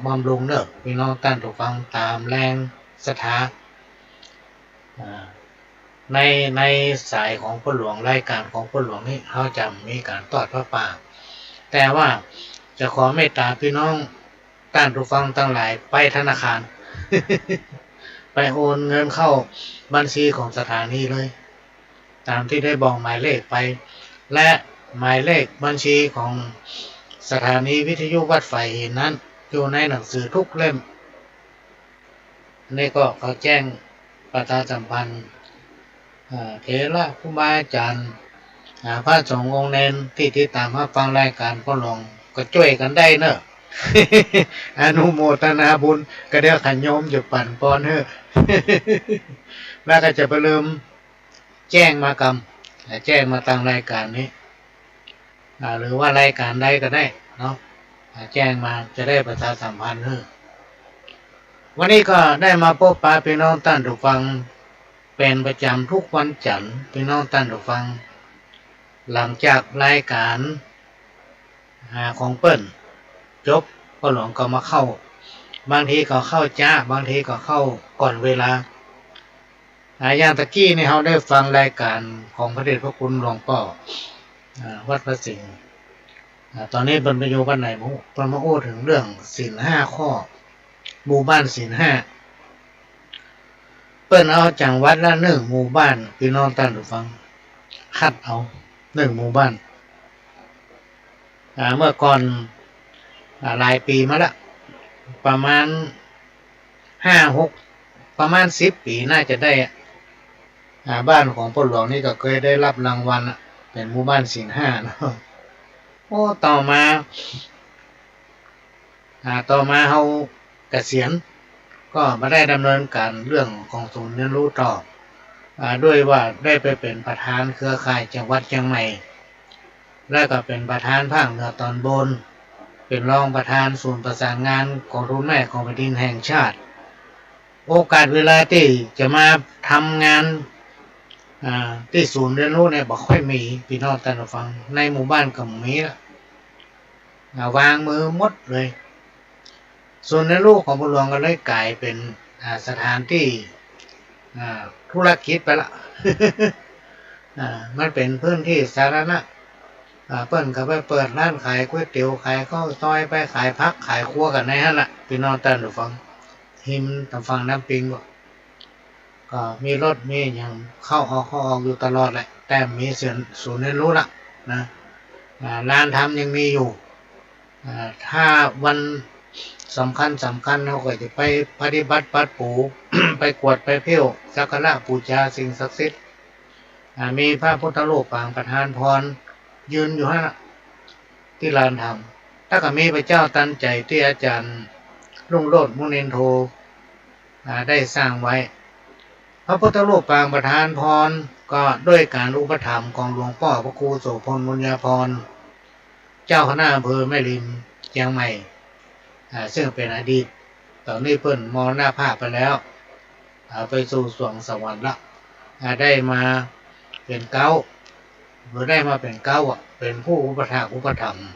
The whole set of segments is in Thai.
บำรุงเนอะพี่น้องท่านผู้ฟังตามแรงศรัทธาในสายของพ่อหลวงรายการของพ่อหลวงนี่เขาจะมีการทอดพระป่าแต่ว่าจะขอเมตตาพี่น้องท่านผู้ฟังทั้งหลายไปธนาคาร ไปโอนเงินเข้าบัญชีของสถานีเลยตามที่ได้บอกหมายเลขไปและหมายเลขบัญชีของสถานีวิทยุวัดไฟหินนั้นอยู่ในหนังสือทุกเล่มนี่ก็เขาแจ้งประชาสัมพันธ์เถระครูบาอาจารย์พระสงฆ์องค์เนนที่ติดตามมาฟังรายการพ่อหลวงก็ช่วยกันได้เนอะ อนุโมทนาบุญก็เดี๋ยวขันโยมจะปั่นปอนเถอะ แล้วก็จะไปเริ่มแจ้งมากรรมแจ้งมาตั้งรายการนี้หรือว่ารายการใดก็ได้เนาะแจ้งมาจะได้ประชาสัมพันธ์เถอะวันนี้ก็ได้มาพบปะพี่น้องท่านผู้ฟังเป็นประจำทุกวันจันทร์พี่น้องท่านผู้ฟังหลังจากรายการของเปิ้ลจบพ่อหลวงก็มาเข้าบางทีก็เข้าจ้าบางทีก็เข้าก่อนเวลาอย่างตะกี้นี่เราได้ฟังรายการของพระเดชพระคุณหลวงพ่อวัดพระสิงห์ตอนนี้บรรพโยวันไหนพระมาโอ้ถึงเรื่องศีล5 ข้อหมู่บ้านศีล5เปิ้นเอาจังวัดละ1 หมู่บ้านพี่น้องท่านผู้ฟังคัดเอา1 หมู่บ้านเมื่อก่อนหลายปีมาละประมาณ5-6ประมาณ10 ปีน่าจะได้บ้านของพ่อหลวงนี่ก็เคยได้รับรางวัลเป็นหมู่บ้านศีล5เนาะโอ้ต่อมาเฮาเกษียณก็มาได้ดำเนินการเรื่องของศูนย์เรียนรู้ต่อด้วยว่าได้ไปเป็นประธานเครือข่ายจังหวัดเชียงใหม่และก็เป็นประธานภาคเหนือตอนบนเป็นรองประธานศูนย์ประสานงานกองทุนแม่ของแผ่นดินแห่งชาติโอกาสเวลาที่จะมาทำงานที่ศูนย์เรียนรู้เนี่ยบอกค่อยมีพี่น้องท่านผู้ฟังในหมู่บ้านก็มีละวางมือหมดเลยศูนย์เรียนรู้ของพ่อหลวงก็เลยกลายเป็นสถานที่ธุรกิจไปละ มันเป็นพื้นที่สาธารณะเปิ้นก็ไปเปิดร้านขายก๋วยเตี๋ยวขายข้าวซอยไปขายพักขายครัวกันในนั่นแหละพี่น้องท่านผู้ฟังหิมตำฟังน้ำปิงก็มีรถมีอย่างเข้าออกอยู่ตลอดแหละแต่มีศูนย์เรียนรู้ละนะร้านทำยังมีอยู่ถ้าวันสำคัญเราก็จะไปปฏิบัติปัดปู ไปกวดไปเพี้ยวสักการะบูชาสิ่งศักดิ์สิทธิ์มีพระพุทธรูปปางประธานพรยืนอยู่ฮะที่ลานธรรมถ้าก็มีพระเจ้าตันใจที่อาจารย์รุ่งโรจน์มุนินโทได้สร้างไว้พระพุทธรูปปางประธานพรก็ด้วยการอุปถัมภ์ของหลวงพ่อพระครูโสพลบุญญาภรณ์เจ้าคณะอำเภอแม่ริมเชียงใหม่ซึ่งเป็นอดีตตอนนี้เพิ่นมรณภาพไปแล้วไปสู่สวงสวรรค์ละได้มาเป็นเก้าหรือได้มาเป็นเก้าเป็นผู้อุปถัมภ์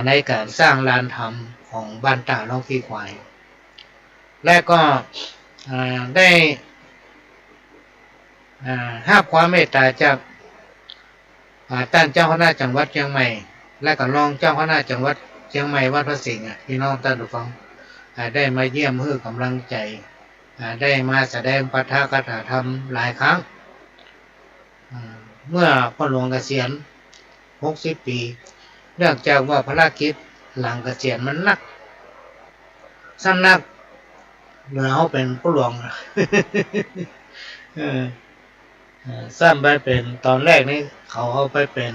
ในการสร้างลานธรรมของบ้านตาน้องขี้ควายและก็ได้ให้ความเมตตาจากท่านเจ้าคณะจังหวัดเชียงใหม่และก็รองเจ้าคณะจังหวัดเชียงใหม่วัดพระสิงห์พี่น้องท่านผู้ฟังได้มาเยี่ยมให้กำลังใจได้มาแสดงปาฐกถาธรรมหลายครั้งเมื่อพ่อหลวงเกษียณ60 ปีเนื่องจากว่าภารกิจหลังเกษียณมันหนักสำนักเหนือเขาเป็นผู้หลวง สร้างไปเป็นตอนแรกนี้เขาเอาไปเป็น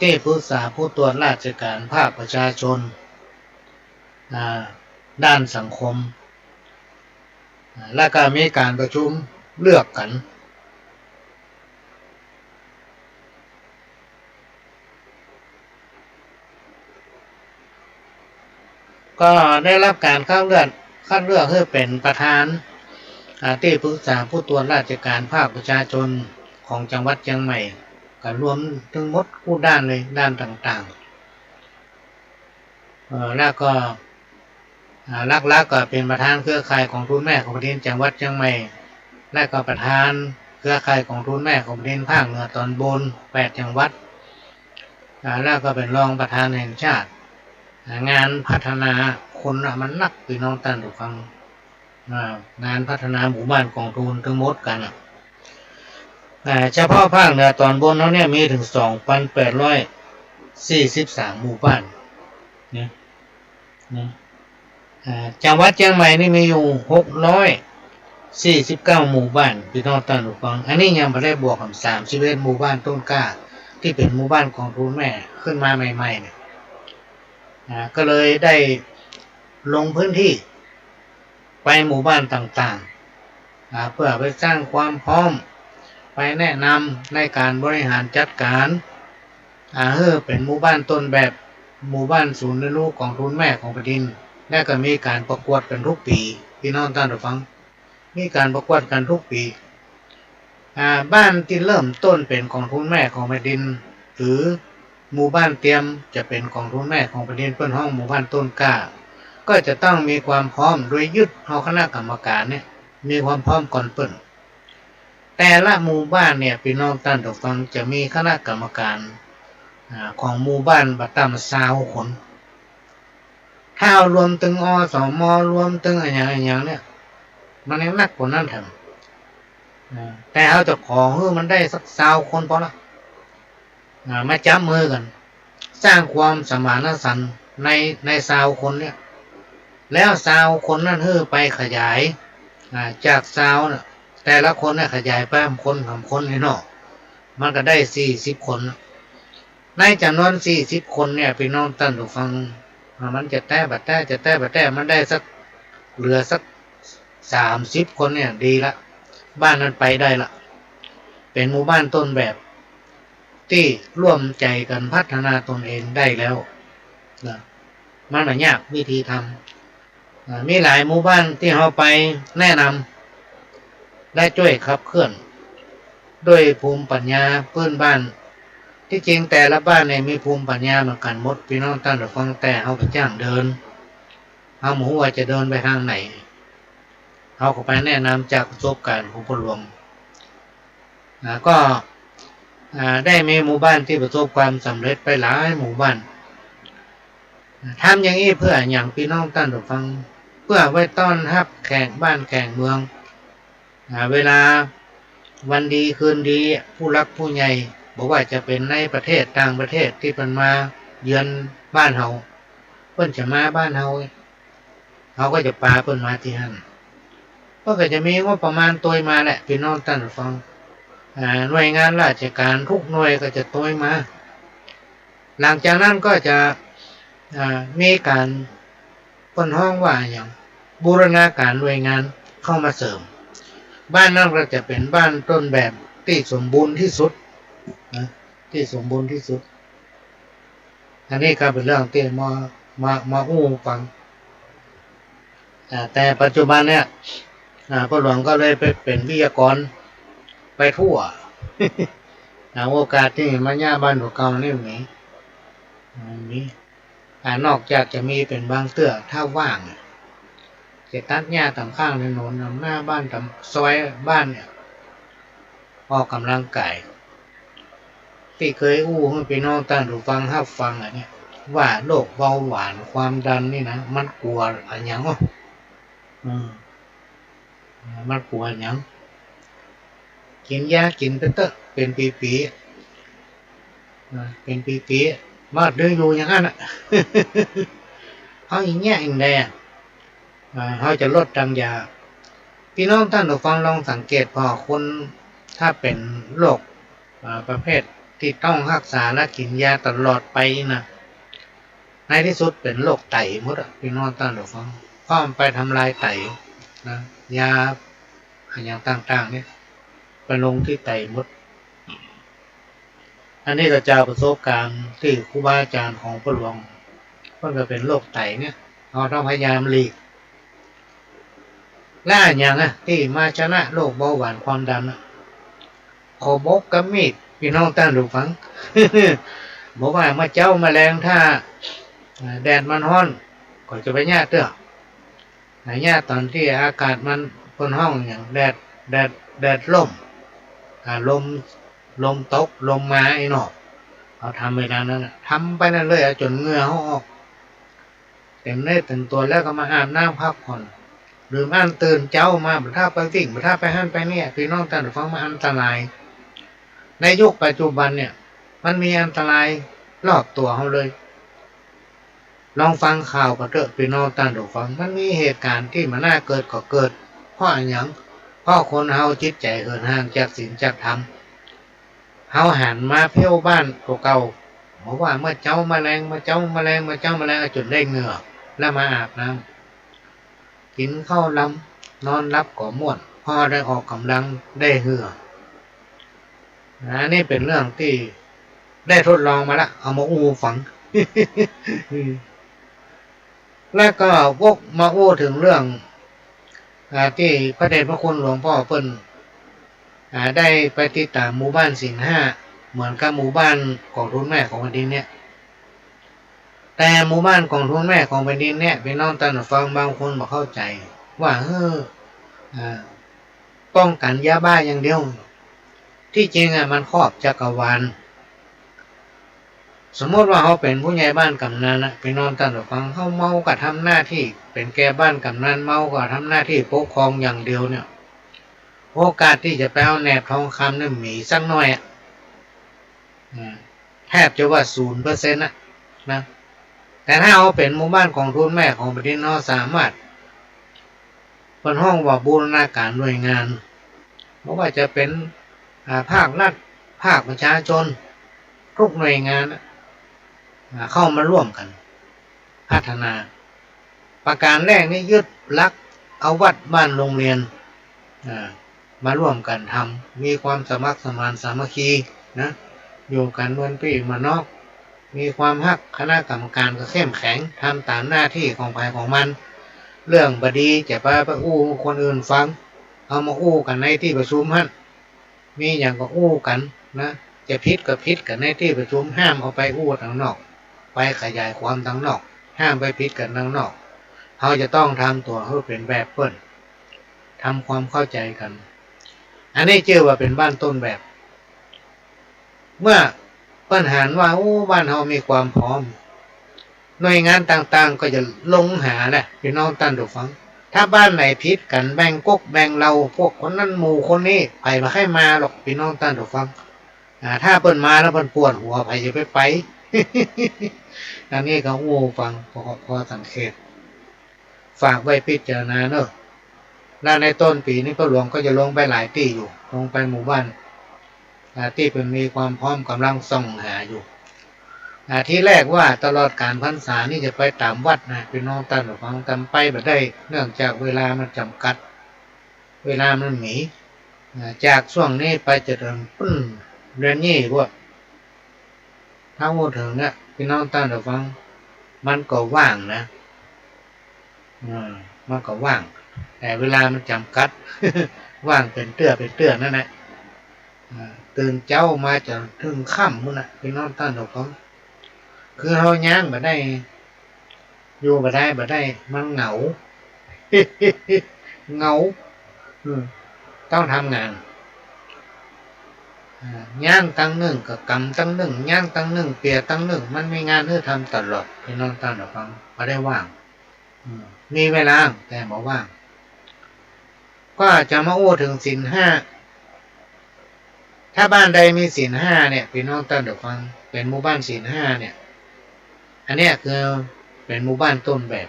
ที่ปรึกษาผู้ตรวจราชการภาคประชาชนด้านสังคมและก็มีการประชุมเลือกกันก็ได้รับการคัดเลือกให้เป็นประธานที่ปรึกษาผู้ตรวจราชการภาคประชาชนของจังหวัดเชียงใหม่ก็รวมทั้งหมดทุกด้านเลยด้านต่าง แล้วก็ลักๆก็เป็นประธานเครือข่ายของทุนแม่ของประเทศจังหวัดเชียงใหม่และก็ประธานเครือข่ายของทุนแม่ของประเทศภาคเหนือตอนบน8จังหวัดแล้วก็เป็นรองประธานแห่งชาติงานพัฒนาคนมันนักพี่น้องท่านผู้ฟังงานพัฒนาหมู่บ้านของทุนทั้งหมดกันเฉพาะภาคเหนือตอนบนเขาเนี่ยมีถึง 2,843 หมู่บ้านเนี่ยจังหวัดเชียงใหม่นี่มีอยู่649 หมู่บ้านพี่น้องท่านผู้ฟังอันนี้ยังไม่ได้บวกกับ31 หมู่บ้านต้นกล้าที่เป็นหมู่บ้านของทุนแม่ขึ้นมาใหม่ๆเนี่ยก็เลยได้ลงพื้นที่ไปหมู่บ้านต่างๆเพื่อไปสร้างความพร้อมไปแนะนำในการบริหารจัดการเป็นหมู่บ้านต้นแบบหมู่บ้านศูนย์เรียนรู้ของทุนแม่ของแผ่นดินและก็มีการประกวดกันทุกปีพี่น้องท่านผู้ฟังมีการประกวดกันทุกปีบ้านที่เริ่มต้นเป็นของทุนแม่ของแผ่นดินหรือหมู่บ้านเตรียมจะเป็นของทุนแม่ของแผ่นดินเปิ้นห้องหมู่บ้านต้นกล้าก็จะต้องมีความพร้อมโดยยึดเอาคณะกรรมการเนี่ยมีความพร้อมก่อนเปิ้นแต่ละหมู่บ้านเนี่ยพี่น้องท่านผู้ฟังจะมีคณะกรรมการของหมู่บ้านบัดต่ำ20 คนถ้าเอารวมถึงสม.รวมถึงอย่างเนี่ยมันยังนักกว่านั้นแถมแต่เอาจะขอให้มันได้สัก20 คนพอละมาจับมือกันสร้างความสมานฉันท์ใน20 คนเนี่ยแล้ว20 คนนั่นไปขยายจาก20น่ะแต่ละคนเนี่ยขยายไปคน3 คนนี่เนาะมันก็ได้40 คนในจำนวน40 คนเนี่ยพี่น้องท่านผู้ฟังมันจะแต้บัดแต้มันได้สักเหลือสัก30 คนเนี่ยดีละบ้านนั้นไปได้ละเป็นหมู่บ้านต้นแบบที่ร่วมใจกันพัฒนาตนเองได้แล้วมันไม่ยากวิธีทำมีหลายหมู่บ้านที่เราไปแนะนำและช่วยขับเคลื่อนด้วยภูมิปัญญาพื้นบ้านที่จริงแต่ละบ้านเนี่ยมีภูมิปัญญาเหมือนกันหมดพี่น้องท่านผู้ฟังแต่เขาไปจ้างเดินเอาหมูว่าจะเดินไปทางไหนเขาก็ไปแนะนำจากประสบการณ์ของผู้หลวงก็ได้มีหมู่บ้านที่ประสบความสำเร็จไปหลายหมู่บ้านทำอย่างนี้เพื่ออย่างพี่น้องท่านผู้ฟังเพื่อไว้ต้อนรับแขกบ้านแขกเมืองเวลาวันดีคืนดีผู้รักผู้ใหญ่บอกว่าจะเป็นในประเทศต่างประเทศที่เป็นมาเยือนบ้านเฮาเพิ่นจะมาบ้านเฮาเขาก็จะพาเพิ่นมาที่นั่นก็จะมีงบประมาณตัวมาแหละพี่น้องท่านผู้ฟังหน่วยงานราชการทุกหน่วยก็จะตัวมาหลังจากนั้นก็จะมีการเปิ้นห้องว่าอย่างบูรณาการหน่วยงานเข้ามาเสริมบ้านนั้นก็จะเป็นบ้านต้นแบบที่สมบูรณ์ที่สุดที่สมบูรณ์ที่สุดอันนี้ก็เป็นเรื่องที่มาอู้ฟังแต่ปัจจุบันเนี่ยพ่อหลวงก็เลยไปเป็นวิทยากรไปทั่ว โอกาสที่มาย่าบ้านหัวเก่านี่มีนอกจากจะมีเป็นบางเตื้อถ้าว่างจะตัดหญ้าตามข้างถนนหน้าบ้านตามซอยบ้านเนี่ยออกกำลังกายที่เคยอู้ให้พี่น้องท่านผู้ฟังรับฟังเนี่ยว่าโรคเบาหวานความดันนี่นะมันกลัวอะไรอย่างวะมันกลัวอย่างกินยากินไปเตอะเป็นปีๆเป็นปีๆมาเดินอยู่อย่างนั้นเขาอย่างเงี้ยเองแดงเขาจะลดทางยาพี่น้องท่านผู้ฟังลองสังเกตพอคนถ้าเป็นโรคประเภทที่ต้องรักษาและกินยาตลอดไปนะในที่สุดเป็นโรคไตหมดพี่น้องท่านผู้ฟังเพราะมันไปทำลายไตนะยาอย่างต่างๆเนี่ยไปลงที่ไตหมดอันนี้ก็จะประสบการณ์ที่ครูบาอาจารย์ของพ่อหลวงเพิ่นก็เป็นโรคไตเนี่ยเราต้องพยายามหลีกล่าอย่างที่มาชนะโรคเบาหวานความดันขอบกกับมีดพี่น้องท่านผู้ฟัง บอกว่ามาเจ้าแมลงถ้า แดดมันร้อนก็จะไปแย่เตื้อแย่ตอนที่อากาศมันบนห้องอย่างแดดลมลมตกลมมาไอ้หนอเอาทำไปดังนั้นทำไปนั่นเลยจนเหงื่อเขาออกเต็มเนื้อเต็มตัวแล้วก็มาอาบน้ำพักผ่อนหรือมันตื่นเจ้ามาบัดท่าไปวิ่งบัดท่าไปหั่นไปเนี่ยพี่น้องท่านฟังมาอันตรายในยุคปัจจุบันเนี่ยมันมีอันตรายรอบตัวเขาเลยลองฟังข่าวก็เถอะพี่น้องท่านฟังมันมีเหตุการณ์ที่มันน่าเกิดก็เกิดเพราะอย่างเพราะคนเฮาจิตใจเหินห่างจากศีลจากธรรมเฮาหันมาเที่ยวบ้านเก่าๆบอกว่าเมื่อเจ้าแมลงจุดได้เหงื่อแล้วมาอาบน้ำกินข้าวล้ำนอนรับก่อม่วนพอได้ออกกำลังได้เหงื่อนี่เป็นเรื่องที่ได้ทดลองมาละเอามาอู้ฝัง แล้วก็วกมาอู้ถึงเรื่องที่พระเดชพระคุณหลวงพ่อเปิ้นได้ไปติดตามหมู่บ้านศีลห้าเหมือนกับหมู่บ้านของทุนแม่ของแผ่นดินเนี่ยแต่หมู่บ้านของทุนแม่ของแผ่นดินเนี่ยพี่น้องท่านฟังบางคนบอกเข้าใจว่าป้องกันยาบ้าอย่างเดียวที่จริงมันครอบจักรวาลสมมติว่าเขาเป็นผู้ใหญ่บ้านกำนันนะพี่น้องท่านฟังเขาเมาก็ทำหน้าที่เป็นแก่บ้านกำนันเมาก็ทำหน้าที่ปกครองอย่างเดียวเนี่ยโอกาสที่จะไปเอาแหนบทองคำเนี่ยมีสักหน่อยแทบจะว่า 0% นะแต่ถ้าเอาเป็นหมู่บ้านของทุนแม่ของประเทศเราสามารถเป็นห้องว่าบูรณาการหน่วยงานเพราะว่าจะเป็นภาครัฐภาคประชาชนทุกหน่วยงานเข้ามาร่วมกันพัฒนาประการแรกนี่ยึดหลักเอาวัดบ้านโรงเรียนมาร่วมกันทำมีความสมัครสมานสามัคคีนะอยู่กันเหมือนพี่เหมือนน้องมีความฮักคณะกรรมการก็เข้มแข็งทำตามหน้าที่ของภายของมันเรื่องบดีจะไปอู้คนอื่นฟังเอามาอู้กันในที่ประชุมฮั่นมีอย่างก็อู้กันนะจะพิษก็พิษกันในที่ประชุมห้ามเอาไปอู้ทางนอกไปขยายความทางนอกห้ามไปพิษกันทางนอกเขาจะต้องทำตัวให้เป็นแบบเปิ้นทำความเข้าใจกันอันนี้เชื่อว่าเป็นบ้านต้นแบบเมื่อปัญหาว่าบ้านเรามีความพร้อมหน่วยงานต่างๆก็จะลงหาแหละพี่น้องท่านผู้ฟังถ้าบ้านไหนพิษกันแบ่งกกแบ่งเราพวกคนนั้นหมู่คนนี้ไปมาให้มาหรอกพี่น้องท่านผู้ฟังถ้าเปิ้นมาแล้วเปิ้นปวดหัวไปจะไป อันนี้ก็อู้ฟังพอสังเกตฝากไว้พิจารณาเนอะและในต้นปีนี้ก็หลวงก็จะลงไปหลายที่อยู่ลงไปหมู่บ้านที่เป็นมีความพร้อมกำลังส่องหาอยู่ที่แรกว่าตลอดการพรรษานี่จะไปตามวัดนะพี่น้องท่านผู้ฟังทำไปแบบได้เนื่องจากเวลามันจำกัดเวลามันหนีจากช่วงนี้ไปจะถึงเดือนนี้พวกถ้าพูดถึงเนี่ยพี่น้องท่านผู้ฟังมันก็ว่างนะมันก็ว่างแต่เวลามันจำกัด ว่างเป็นเตื้อนั่นแหละตื่นเจ้ามาจะถึงค่ำมุ่นนะพี่น้องท่านผู้ฟังคือเขาย่างมาได้อยู่มาได้มันเหงา เหงาต้องทำงานย่างตั้งหนึ่งกับกำตั้งหนึ่งย่างตั้งหนึ่งเปียตั้งหนึ่งมันมีงานที่ทำตลอดพี่น้องท่านผู้ฟังไม่ได้ว่างมีเวลาแต่บอกว่างก็จะมาอู้ถึงศีลห้าถ้าบ้านใดมีศีลห้าเนี่ยพี่น้องท่านผู้ฟังเป็นหมู่บ้านศีลห้าเนี่ยอันนี้คือเป็นหมู่บ้านต้นแบบ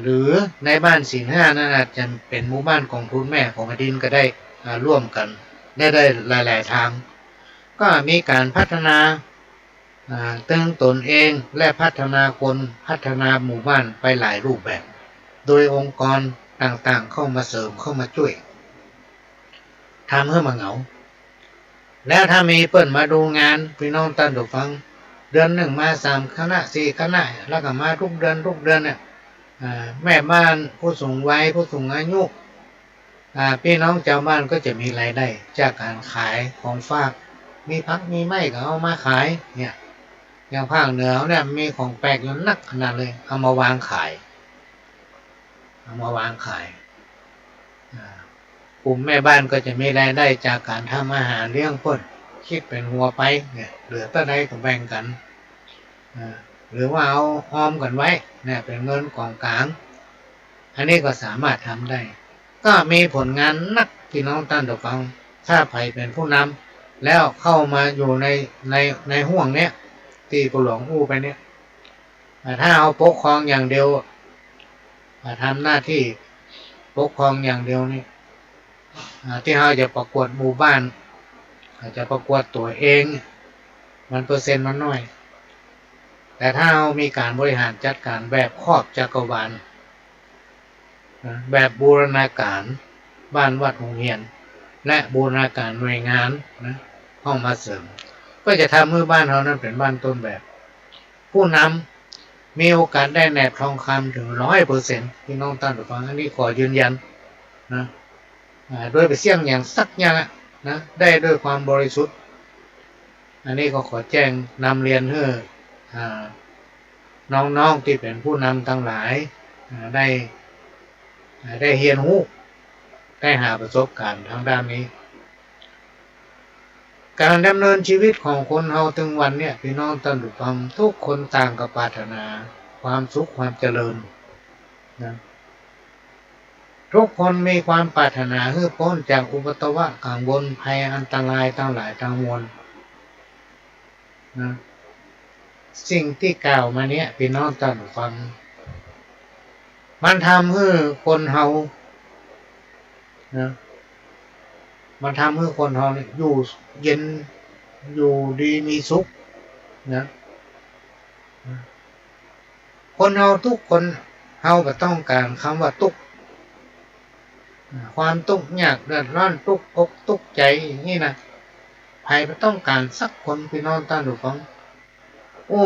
หรือในบ้านศีลห้านั้นอาจจะเป็นหมู่บ้านของทุนแม่ของแผ่นดินก็ได้ร่วมกันได้หลายๆทางก็มีการพัฒนาตั้งตนเองและพัฒนาคนพัฒนาหมู่บ้านไปหลายรูปแบบโดยองค์กรต่างๆเข้ามาเสริมเข้ามาช่วยทำให้มันเหงาแล้วถ้ามีเปิ้นมาดูงานพี่น้องท่านผู้ฟังเดือนหนึ่งมา3 คณะ 4 คณะแล้วก็มาทุกเดือนเนี่ยแม่บ้านผู้สูงวัยผู้สูงอายุพี่น้องชาวบ้านก็จะมีรายได้จากการขายของฝากมีพักมีไม้ก็เอามาขายเนี่ย อย่างภาคเหนือเนี่ยมีของแปลกอยู่นักขนาดเลยเอามาวางขายกลุ่มแม่บ้านก็จะมีรายได้จากการทำอาหารเลี้ยงคนคิดเป็นหัวไปเนี่ยเหลือตั้งใดก็แบ่งกันหรือว่าเอาออมกันไว้เนี่ยเป็นเงินกองกลางอันนี้ก็สามารถทำได้ก็มีผลงานนักที่น้องท่านผู้ฟังถ้าใครเป็นผู้นำแล้วเข้ามาอยู่ในห่วงเนี้ยที่ปู่หลวงอู้ไปเนี่ยถ้าเอาปกครองอย่างเดียวทำหน้าที่ปกครองอย่างเดียวนี่ที่เราจะประกวดหมู่บ้านอาจจะประกวดตัวเองมันเปอร์เซ็นต์มันน้อยแต่ถ้าเรามีการบริหารจัดการแบบครอบจักรวาลแบบบูรณาการบ้านวัดโรงเรียนและบูรณาการหน่วยงานนะเข้ามาเสริมก็จะทำให้บ้านเรานั้นเป็นบ้านต้นแบบผู้นำมีโอกาสได้แนบทองคำถึง100%พี่น้องท่านผู้ฟังอันนี้ขอยืนยันนะโดยไปเสี่ยงอย่างสักอย่างนะได้ด้วยความบริสุทธิ์อันนี้ก็ขอแจ้งนำเรียนให้น้องๆที่เป็นผู้นำทั้งหลายได้เรียนรู้ได้หาประสบการณ์ทางด้านนี้การดำเนินชีวิตของคนเฮาถึงวันเนี่ยพี่น้องท่านผู้ฟังทุกคนต่างก็ปรารถนาความสุขความเจริญนะทุกคนมีความปรารถนาให้พ้นจากอุบัติวะกังวลภัยอันตรายทั้งหลายทั้งมวลนะสิ่งที่กล่าวมาเนี่ยพี่น้องท่านผู้ฟังมันทำให้คนเฮานะมันทำให้คนเฮาอยู่เย็นอยู่ดีมีสุขนะคนเฮาทุกคนเฮาก็ต้องการคำว่าทุกข์ความทุกข์ยากเดือดร้อนทุกข์อกทุกข์ใจอย่างนี้นะใครไม่ต้องการสักคนพี่น้องท่านผู้ฟัง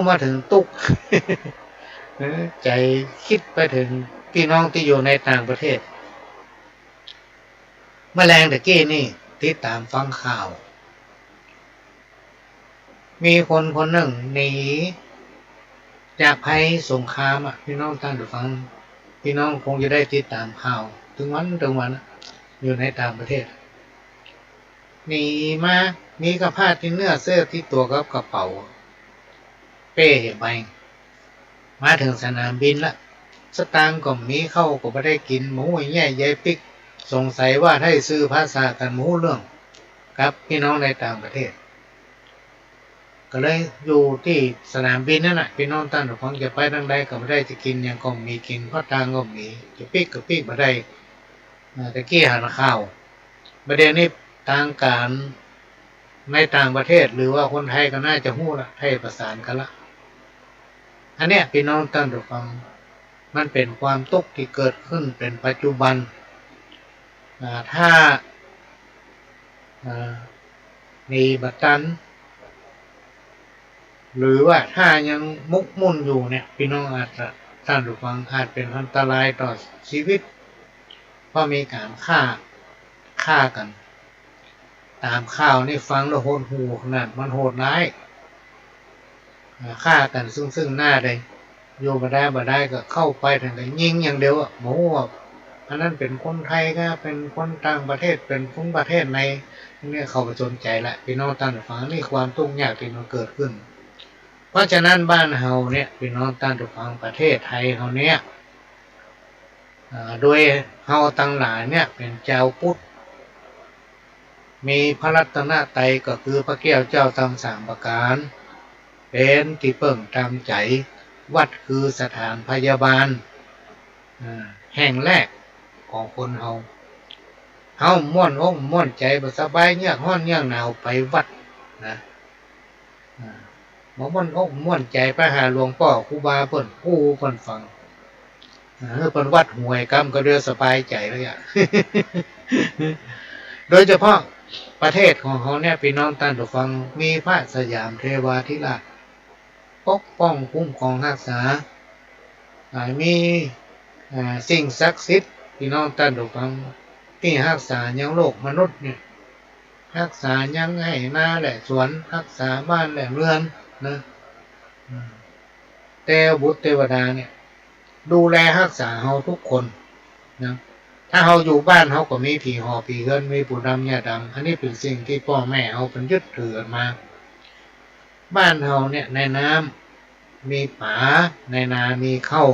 มาถึงทุกข์ ใจคิดไปถึงพี่น้องที่อยู่ในต่างประเทศแมลงตะกี้นี่ติดตามฟังข่าวมีคนคนหนึ่งหนีจากภัยสงครามพี่น้องท่านผู้ฟังพี่น้องคงจะได้ติดตามข่าวถึงวันอยู่ในต่างประเทศหนีมามีกระพาที่เนื้อเสื้อที่ตัวกับกระเป๋าเป้ไปมาถึงสนามบินละสตางค์ก็มีเข้าก็ไม่ได้กินหมูแย่ใยปิกสงสัยว่าให้ซื้อภาษากันหมูเรื่องกับพี่น้องในต่างประเทศก็เลยอยู่ที่สนามบินนั่นแหละพี่น้องท่านผู้ฟังจะไปทางใดก็ไม่ได้จะกินยังก็มีกินเพราะตังก็มีจะปิกก็ปิกไม่ได้ตะกี้หาข้าวประเด็นนี้ทางการในต่างประเทศหรือว่าคนไทยก็น่าจะหู้ละให้ประสานกันละอันเนี้ยพี่น้องท่านผู้ฟังมันเป็นความทุกข์ที่เกิดขึ้นเป็นปัจจุบันถ้ามีบัตรตันหรือว่าถ้ายังมุกมุ่นอยู่เนี่ยพี่น้องอาจจะท่านผู้ฟังอาจเป็นอันตรายต่อชีวิตเพราะมีการฆ่ากันตามข่าวนี่ฟังแล้วโหดหูขนาดมันโหดร้ายฆ่ากันซึ่งหน้าเลยโยมาได้ก็เข้าไปถึงกับยิงอย่างเดียวหมูอันนั้นเป็นคนไทยก็เป็นคนต่างประเทศเป็นคนประเทศในนี่เขาไปสนใจละพี่น้องท่านผู้ฟังนี่ความทุกข์ยากที่มันเกิดขึ้นเพราะฉะนั้นบ้านเฮาเนี่ยพี่น้องท่านผู้ฟังประเทศไทยเฮาเนี่ยโดยเฮาตั้งหลายเนี่ยเป็นเจ้าพุทธมีพระรัตนตรัยก็คือพระแก้วเจ้าทั้งสามประการเป็นที่เพิ่งตามใจวัดคือสถานพยาบาลแห่งแรกของคนเฮาม่วนอกม่วนใจบ่สบายเงียกฮ้อนเงียกหนาวไปวัดนะม่วนอกม่วนใจไปหาหลวงพ่อครูบาเพิ่นผู้เพิ่นฟังเพิ่นวัดหวยกรรมก็เดือสบายใจเลยโดยเฉพาะประเทศของเขาเนี่ยพี่น้องท่านผู้ฟังมีพระสยามเทวาธิราชปกป้องคุ้มครองรักษามีสิ่งศักดิ์สิทธิ์พี่น้องท่านผู้ฟังที่รักษายังโลกมนุษย์เนี่ยรักษายังให้นาและสวนรักษาบ้านและเรือนนะ แต่บุตรเทวดาเนี่ยดูแลรักษาเฮาทุกคนนะถ้าเฮาอยู่บ้านเฮาก็มีผีหอผีเฮือนมีปู่ดำย่าดำอันนี้เป็นสิ่งที่พ่อแม่เฮาเป็นยึดถือกันมาบ้านเฮาเนี่ยในน้ำมีป่าในนามีข้าว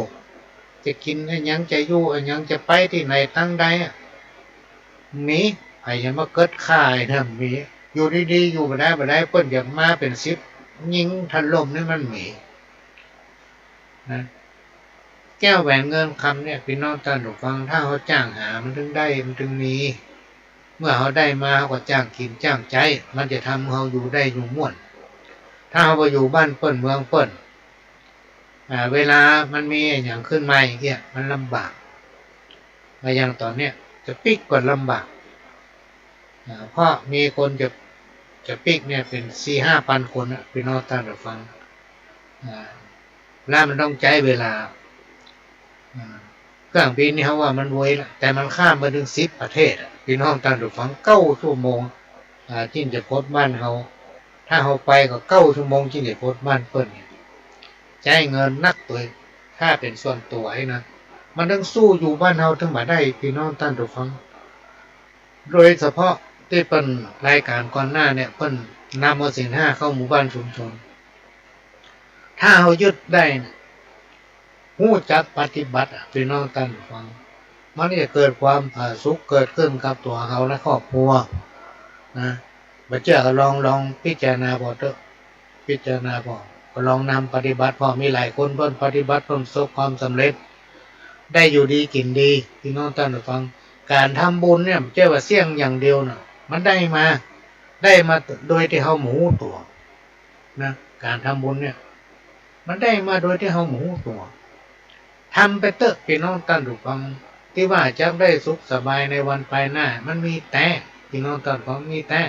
จะกินอันยังจะอยู่อันยังจะไปที่ไหนตั้งใดมีไผยังมาเกิดข่ายนะมีอยู่ดีๆอยู่บ่ได้เพิ่นอยากมาเป็น10ยิงทันลมนี่มันมีนะแก้วแหวนเงินคำเนี่ยพี่น้องท่านผู้ฟังถ้าเขาจ้างหามันถึงได้มันถึงมีเมื่อเขาได้มาเขาก็จ้างกินจ้างใจมันจะทำเขาอยู่ได้อยู่ม่วนถ้าเขาไปอยู่บ้านเปิ้นเมืองเปิ้นเวลามันมีอย่างขึ้นมาอย่างเงี้ยมันลำบากอย่างตอนเนี้ยจะปิกก็ลำบากเพราะมีคนจะปิกเนี่ยเป็น4-5 พันคนพี่น้องท่านผู้ฟังแล้วมันต้องใช้เวลาเครื่องบินนี่เขาว่ามันไวละแต่มันข้ามมาถึง10 ประเทศพี่น้องท่านผู้ฟัง9 ชั่วโมงที่จะพ้นบ้านเขาถ้าเขาไปก็9 ชั่วโมงที่จะพ้นบ้านเปิ้นใช้เงินนักตัวถ้าเป็นส่วนตัวให้นะมันต้องสู้อยู่บ้านเขาถึงมาได้พี่น้องท่านผู้ฟังโดยเฉพาะที่เป็นรายการก่อนหน้าเนี่ยเปิ้นนำเอาศีล 5เข้าหมู่บ้านชุมชนถ้าเขายึดได้รู้จักปฏิบัติพี่น้องท่านฟังมันจะเกิดความผาสุกเกิดขึ้นกับตัวเขาและครอบครัวนะบัดเจ้าก็ลองพิจารณาบ่เถอะพิจารณาบ่ก็ลองนำปฏิบัติพอมีหลายคนเพิ่นปฏิบัติเพิ่นประสบความสำเร็จได้อยู่ดีกินดีพี่น้องท่านฟังการทำบุญเนี่ยเจ้าว่าเสี่ยงอย่างเดียวน่ะมันได้มาโดยที่เฮาหมูตัวนะการทำบุญเนี่ยมันได้มาโดยที่เฮาหมูตัวทำไปเถอะพี่น้องท่านผู้ฟังที่ว่าจะได้สุขสบายในวันภายหน้ามันมีแต่พี่น้องท่านฟังมีแต่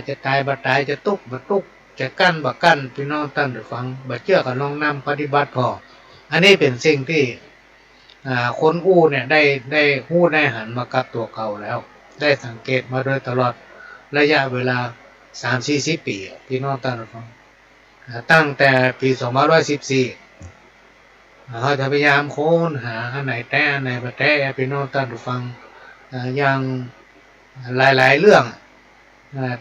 จะตายบ่ตายจะตุกบ่ตุกจะกั้นบ่กั้นพี่น้องท่านผู้ฟังบ่เชื่อก็ลองนำปฏิบัติพออันนี้เป็นสิ่งที่คนอู้เนี่ยได้ฮู้ได้หันมากับตัวเก่าแล้วได้สังเกตมาโดยตลอดระยะเวลา 3-40 ปีพี่น้องท่านผู้ฟังตั้งแต่ปี2514เขาจะพยายามค้นหาอันไหนแต่อันไหนบ่แต่พี่น้องท่านผู้ฟังอย่างหลายๆเรื่อง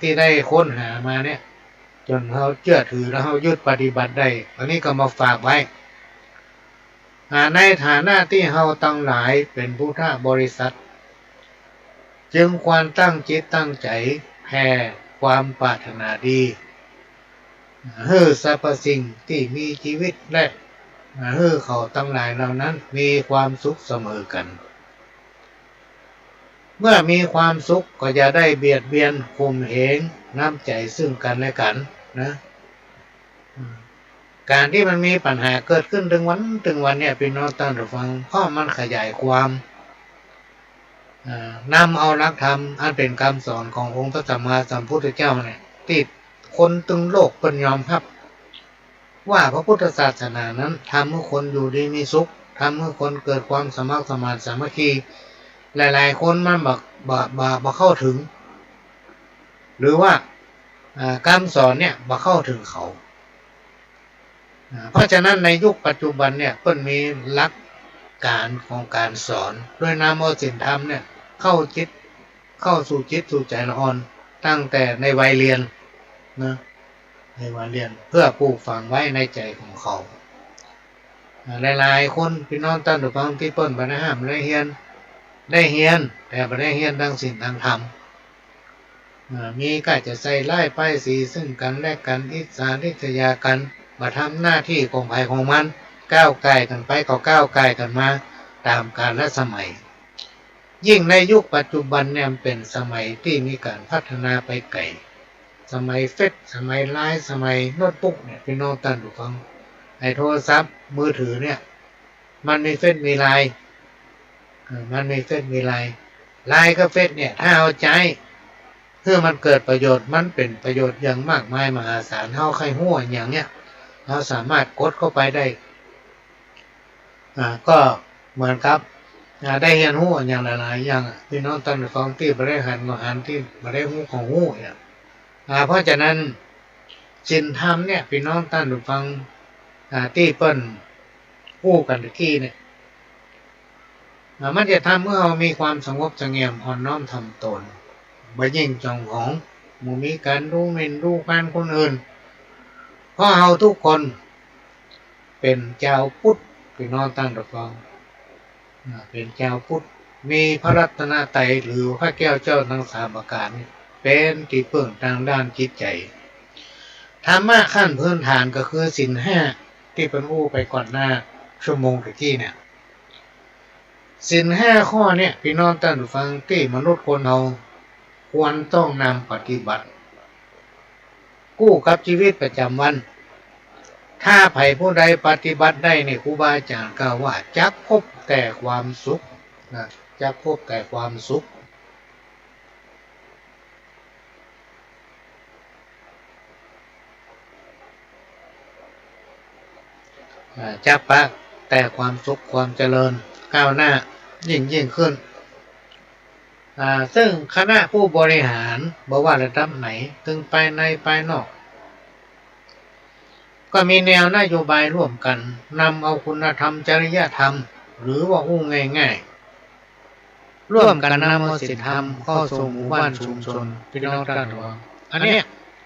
ที่ได้ค้นหามาเนี่ยจนเขาเชื่อถือแล้วเขายึดปฏิบัติได้อันนี้ก็มาฝากไว้ในฐานะที่เราตั้งหลายเป็นพุทธบริษัทจึงควรตั้งจิตตั้งใจแผ่ความปรารถนาดีให้สรรพสิ่งที่มีชีวิตและให้เขาตั้งหลายเหล่านั้นมีความสุขเสมอกันเมื่อมีความสุขก็จะได้เบียดเบียนข่มเหงน้ำใจซึ่งกันและกันนะการที่มันมีปัญหาเกิดขึ้นถึงวันเนี่ยพี่น้องท่านผู้ฟังเพราะมันขยายความนำเอาหลักธรรมอันเป็นคำสอนขององค์พระสัมมาสัมพุทธเจ้าเนี่ยที่คนตึงโลกเป็นยอมรับว่าพระพุทธศาสนานั้นทำให้คนอยู่ดีมีสุขทำให้คนเกิดความสมัครสมานสามัคคีหลายๆคนมันบ่เข้าถึงหรือว่าคำสอนเนี่ยบ่เข้าถึงเขาเพราะฉะนั้นในยุคปัจจุบันเนี่ยเพิ่นมีหลักการของการสอนด้วยนำเอาศีลธรรมเนี่ยเข้าสู่จิตสู่ใจละอ่อนตั้งแต่ในวัยเรียนนะในวัยเรียนเพื่อปลูกฝังไว้ในใจของเขาหลายๆคนพี่น้องท่านผู้ฟังที่เพิ่นบ่ได้ห้ามได้เรียนแต่บ่ได้เรียนทางศีลทางธรรมมีก็จะใส่ร้ายป้ายสีซึ่งกันและกันอิจฉาริษยากันมาทำหน้าที่ของภัยของมันก้าวไกลกันไปก็ก้าวไกลกันมาตามกาลและสมัยยิ่งในยุคปัจจุบันเนี่ยเป็นสมัยที่มีการพัฒนาไปไกลสมัยเฟซสมัยไลน์สมัยโน้ตบุ๊กเนี่ยพี่น้องท่านผู้ฟังไอ้โทรศัพท์มือถือเนี่ยมันมีเฟซมีไลน์ไลน์กับเฟซเนี่ยถ้าเอาใจเพื่อมันเกิดประโยชน์มันเป็นประโยชน์อย่างมากมายมหาศาลเฮาใครฮู้อย่างเนี้ยเราสามารถกดเข้าไปได้ก็เหมือนครับได้เรียนรู้อย่างหลายๆอย่างพี่น้องท่านผู้ฟังที่บ่ได้หันก็หันที่บ่ได้ฮู้ของฮู้เนี่ยเพราะฉะนั้นศีลธรรมเนี่ยพี่น้องท่านผู้ฟัง ที่เปิ้นกู้กันตะกี้เนี่ยมันจะทำเมื่อเรามีความสงบเสงี่ยมอ่อนน้อมถ่อมตนบ่ยิ่งจองของบ่มีการดูหมิ่นดูปานคนอื่นเพราะเราทุกคนเป็นเจ้าพุทธพี่น้องตั้งตระกองเป็นเจ้าพุทธมีพระรัตนตรัยหรือพระแก้วเจ้าทั้งสามประการเป็นที่พึ่งทางด้านจิตใจธรรมะขั้นพื้นฐานก็คือศีลห้าที่เป็นอู้ไปก่อนหน้าชั่วโมงตะกี้เนี่ยศีลห้าข้อเนี่ยพี่น้องท่านผู้ฟังที่มนุษย์คนเราควรต้องนำปฏิบัติกู้กับชีวิตประจำวันถ้าไผ่ผู้ใดปฏิบัติได้ในครูบาอาจารย์กล่าวว่าจักพบแต่ความสุขนะจักพบแต่ความสุขจักปะแต่ความสุขความเจริญก้าวหน้ายิ่งขึ้นซึ่งคณะผู้บริหารบอกว่าระดับไหนถึงไปในไปนอกก็มีแนวนโยบายร่วมกันนำเอาคุณธรรมจริยธรรมหรือว่าอู้ง่ายๆร่วมกันนำเอาศีลธรรมเข้าสู่หมู่บ้านชุมชนพี่น้องท่านผู้ฟังอันนี้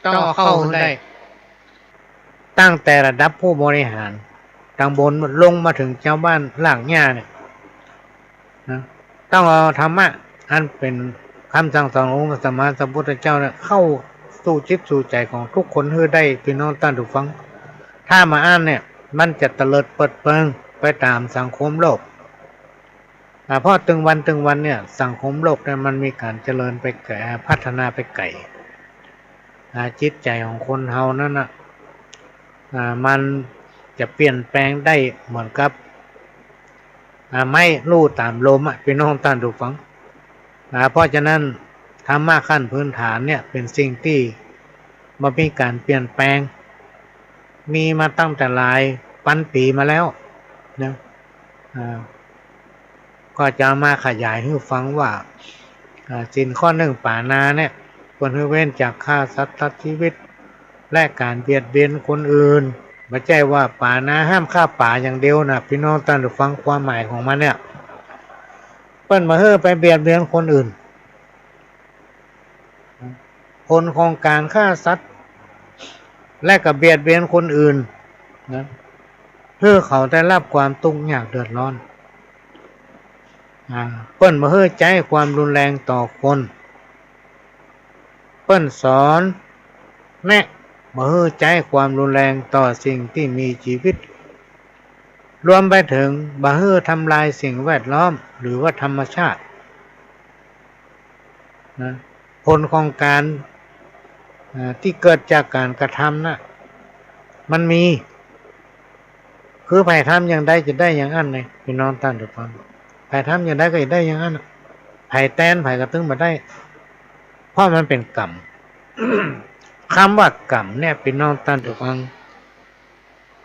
ต้องเข้าได้ตั้งแต่ระดับผู้บริหารทางบนลงมาถึงเจ้าบ้านหลังหญ้าเนี่ยนะต้องเอาธรรมะอันเป็นคำสั่งสอนของพระสัมมาสัมพุทธเจ้าเนี่ยเข้าสู่จิตสู่ใจของทุกคนให้ได้พี่น้องท่านผู้ฟังถ้ามาอ่านเนี่ยมันจะเตลิดเปิดเปิงไปตามสังคมโลกเพราะตึงวันเนี่ยสังคมโลกเนี่ยมันมีการเจริญไปไกลพัฒนาไปไกลจิตใจของคนเฮานั่นน่ะมันจะเปลี่ยนแปลงได้เหมือนกับไม่ลู่ตามลมพี่น้องท่านผู้ฟังเพราะฉะนั้นธรรมะขั้นพื้นฐานเนี่ยเป็นสิ่งที่มันมีการเปลี่ยนแปลงมีมาตั้งแต่หลายพันปีมาแล้วนะก็จะมาขยายให้ฟังว่าศีลข้อหนึ่งปานาเนี่ยควรให้เว้นจากฆ่าสัตว์ตัดชีวิตและการเบียดเบียนคนอื่นไม่ใช่ว่าปานาห้ามฆ่าป่าอย่างเดียวนะพี่น้องท่านผู้ฟังความหมายของมันเนี่ยเปิ้นมาเฮ้อไปเบียดเบียนคนอื่นผลของการฆ่าสัตว์และกับเบียดเบียนคนอื่นนะเพื่อเขาได้รับความทุกข์ยากเดือดร้อนเปิ้นมาเฮ้อใจความรุนแรงต่อคนเปิ้นสอนแนะมาเฮ้อใจความรุนแรงต่อสิ่งที่มีชีวิตรวมไปถึงมาเฮ้อทำลายสิ่งแวดล้อมหรือว่าธรรมชาตินะผลของการที่เกิดจากการกระทำนะมันมีคือไผ่ทำอย่างใดจะได้อย่างนั้นเลยพี่น้องท่านทุกคนไผ่ทำอย่างใดก็จะได้อย่างนั้นไผ่แตนไผ่กระตึงมาได้เพราะมันเป็นกรรม คำว่ากรรมเนี่ยพี่น้องท่านทุกคน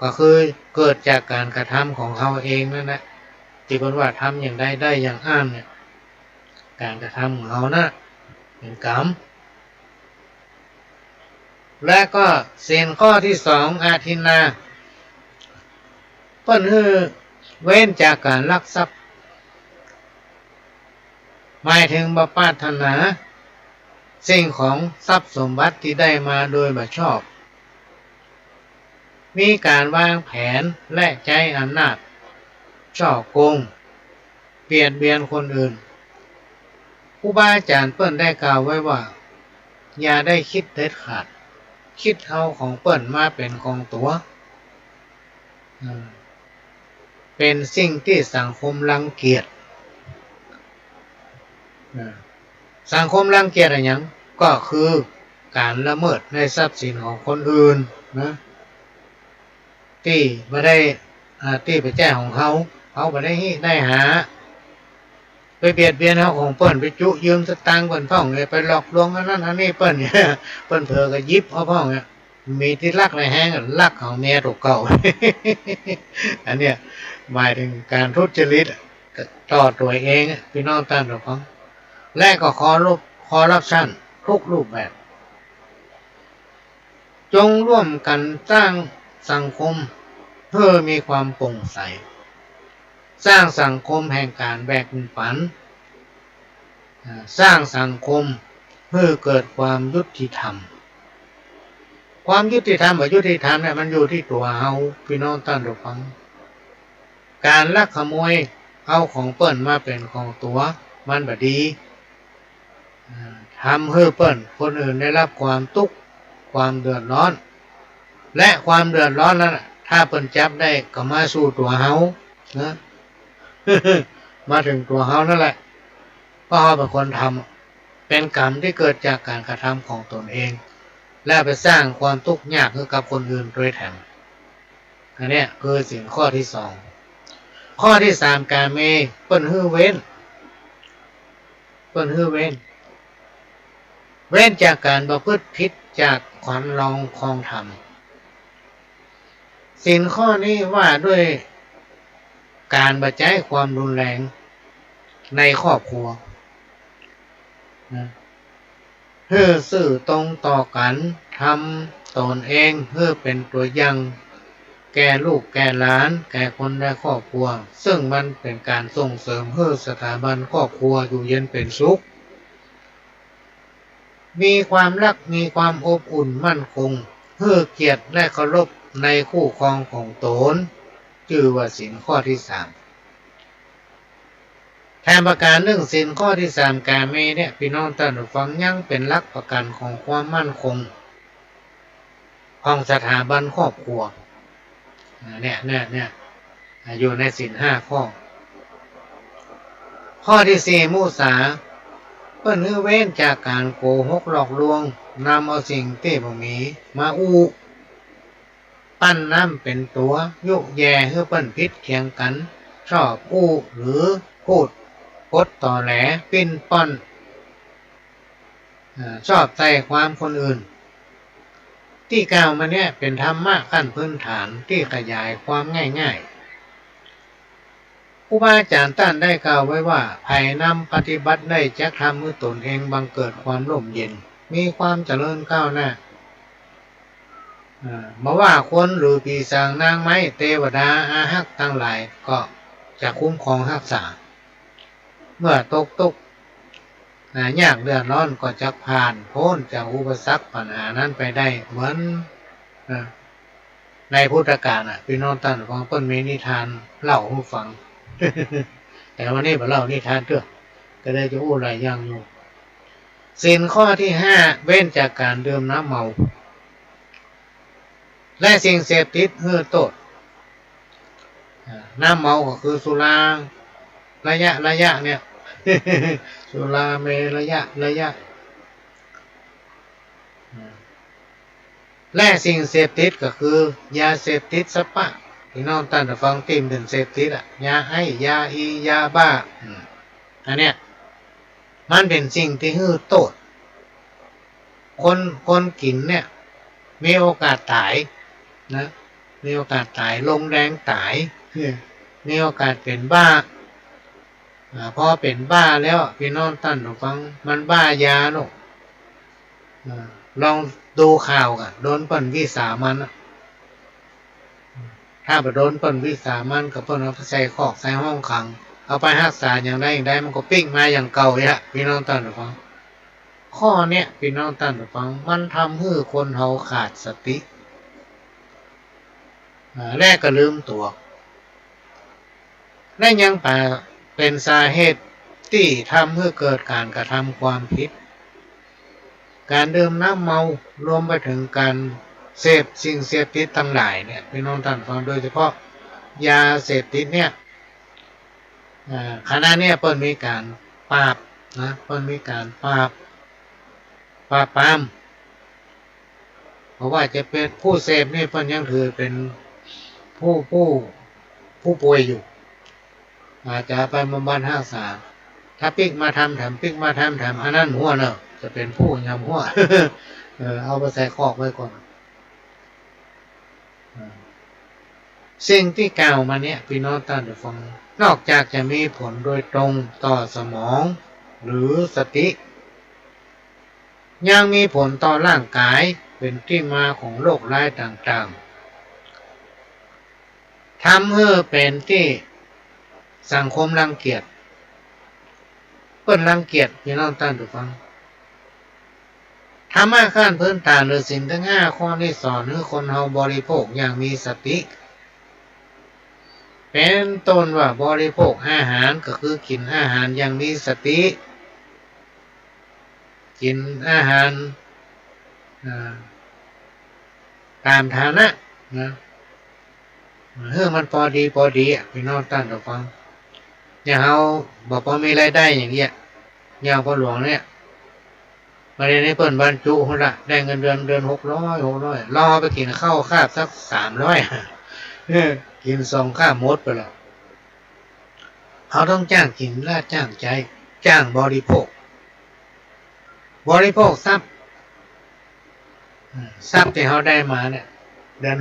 ก็คือเกิดจากการกระทำของเขาเองนั่นแหละที่คนว่าทำอย่างใดได้อย่างนั้นเนี่ยการกระทำของเขานะเป็นกรรมและก็ศีลข้อที่สองอาทินนาเปิ้นคือเว้นจากการลักทรัพย์หมายถึงบ่ปรารถนาสิ่งของทรัพย์สมบัติที่ได้มาโดยบ่ชอบมีการวางแผนและใช้อำนาจช่อโกงเบียดเบียนคนอื่นครูบาอาจารย์เปิ้นได้กล่าวไว้ว่าอย่าได้คิดเด็ดขาดคิดเอาของเปิ้นมาเป็นของตัวเป็นสิ่งที่สังคมรังเกียจสังคมรังเกียจอะไรอย่างก็คือการละเมิดในทรัพย์สินของคนอื่นนะที่ไม่ได้ที่ไปแจ้งของเขาไม่ได้หาไปเบียดเบียนเขาของเปิ้นไปจุยืมสตางค์เปิ้นพ่องเลยไปหลอกลวงอันนั้นอันนี้เปิ้นเนี่ยเปิ้นเผลอก็ยิบเอาพ่องเนี่ยมีที่ลักในแห้งลักของเมียถูกเก่า อันเนี้ยหมายถึงการทุจริตต่อตัวเองพี่น้องท่านผู้ฟังและก็คอร์รัปชันทุกรูปแบบจงร่วมกันสร้างสังคม เพื่อมีความโปร่งใสสร้างสังคมแห่งการแบ่งปันสร้างสังคมเพื่อเกิดความยุติธรรมความยุติธรรมกับยุติธรรมเนี่ยมันอยู่ที่ตัวเฮาพี่น้องท่านผู้ฟังการลักขโมยเอาของเปิ้นมาเป็นของตัวมันบ่ดีทำให้เปิ้นคนอื่นได้รับความทุกข์ความเดือดร้อนและความเดือดร้อนนั้นถ้าเปิ้นจับได้ก็มาสู่ตัวเฮานะ มาถึงตัวเฮานั่นแหละเพราะเฮาเป็นคนทำเป็นกรรมที่เกิดจากการกระทำของตนเองและไปสร้างความทุกข์ยากให้กับคนอื่นโดยแถมอันนี้คือสิ่งข้อที่สองข้อที่สามการเมเปิ้นฮื้อเว้นเว้นจากการประพฤติผิดจากขวัญลองคลองธรรมสิ่งข้อนี้ว่าด้วยการบรรจัยความรุนแรงในครอบครัวเพื่อสื่อตรงต่อกันทำตนเองเพื่อเป็นตัวอย่างแก่ลูกแก่หลานแก่คนในครอบครัวซึ่งมันเป็นการส่งเสริมเพื่อสถาบันครอบครัวอยู่เย็นเป็นสุขมีความรักมีความอบอุ่นมั่นคงเพื่อเกียรติและเคารพในคู่ครองของตนชื่อว่าศีลข้อที่สามแทนประการเรื่องศีลข้อที่สามการเมเนี่ยพี่น้องท่านผู้ฟังยังเป็นหลักประกันของความมั่นคงของสถาบันครอบครัวเนี่ยอยู่ในศีลห้าข้อที่สี่มุสาเปิ้นฮื้อเว้นจากการโกหกหลอกลวงนำเอาสิ่งที่บ่มีมาอู้ปั้นน้ำเป็นตัวยุแย่ให้เปิ้นพิษเคียงกันชอบอู้หรือพูดพดต่อแหลปิ้นป้อนชอบใส่ความคนอื่นที่กล่าวมาเนี่ยเป็นธรรมะขั้นพื้นฐานที่ขยายความง่ายๆครูบาอาจารย์ท่านได้กล่าวไว้ว่าภายนำปฏิบัติได้จะทำให้ตนเองบังเกิดความร่มเย็นมีความเจริญก้าวหน้ามาว่าคนหรือปีศาจนางไม้เทวดาอาหักทั้งหลายก็จะคุ้มครองรักษาเมื่อตกยากเดือดร้อนก็จะผ่านพ้นจากอุปสรรคปัญหานั้นไปได้เหมือนในพุทธกาลพี่น้องท่านฟังเปิ้นมีนิทานเล่าให้ฟัง แต่วันนี้มาเล่านิทานเถอะก็ได้จะอู้หลายอย่างอยู่ศีลข้อที่ห้าเว้นจากการดื่มน้ำเมาและสิ่งเสพติดเฮือโทษน้ำเมาก็คือสุราระยะเนี่ย สุราเมระยะและสิ่งเสพติดก็คือยาเสพติดสปะพี่น้องท่านฟังติมถึงเสพติดยาไอยาอียาบ้าอันเนี้ยมันเป็นสิ่งที่ฮือโทษคนกินเนี่ยมีโอกาสตายนะมีโอกาสตายลงแรงตายมีโอกาสเป็นบ้าพอเป็นบ้าแล้วพี่น้องท่านฟังมันบ้ายาเนาะลองดูข่าวกันโดนเปิ้นวิสามันถ้าไปโดนเปิ้นวิสามันกับเปิ้นเอาไปใส่คอกใส่ห้องขังเอาไปรักษาอย่างได้มันก็ปิ้งมาอย่างเก่าอีกพี่น้องท่านฟังข้อเนี้ยพี่น้องท่านฟังมันทำให้คนเฮาขาดสติแรกก็ลืมตัวและยังเป็นสาเหตุที่ทำให้เกิดการกระทำความผิดการดื่มน้ำเมารวมไปถึงการเสพสิ่งเสพติดทั้งหลายเนี่ยพี่น้องท่านฟังโดยเฉพาะยาเสพติดเนี่ยขณะนี้เพิ่นมีการปราบนะเพิ่นมีการปราบปรามเพราะว่าจะเป็นผู้เสพนี่เพิ่นยังถือเป็นผู้ป่วยอยู่อาจจะไปบำบัดรักษาถ้าปิ๊กมาทำแถมอันนั้นหัวเนอะจะเป็นผู้ยำหัว เอาไปใส่คอกไว้ก่อนสิ่งที่กล่าวมาเนี่ยพี่น้องท่านผู้ฟังนอกจากจะมีผลโดยตรงต่อสมองหรือสติยังมีผลต่อร่างกายเป็นที่มาของโรคร้ายต่างๆ ทำให้เป็นที่สังคมรังเกียจเปิ้นรังเกียจพี่น้องท่านผู้ฟังธรรมะขั้นพื้นฐานหรือศีลทั้ง5ข้อนี้สอนให้คนเฮาบริโภคอย่างมีสติเป็นต้นว่าบริโภคอาหารก็คือกินอาหารอย่างมีสติกินอาหารตามฐานะนะเฮ้มันพอดีพี่น้องท่านผู้ฟังอย่างเฮาบอกพอมีรายได้อย่างเงี้ยอย่างพ่อหลวงเนี่ยมาเรียนให้เปิ้นบรรจุคนละได้เงินเดือน600รอไปกินข้าวคาบสัก300กิน2ข้าวหมดไปแล้วเขาต้องจ้างกินและจ้างใจจ้างบริโภคทรัพย์ที่เขาได้มาเนี่ยเดือน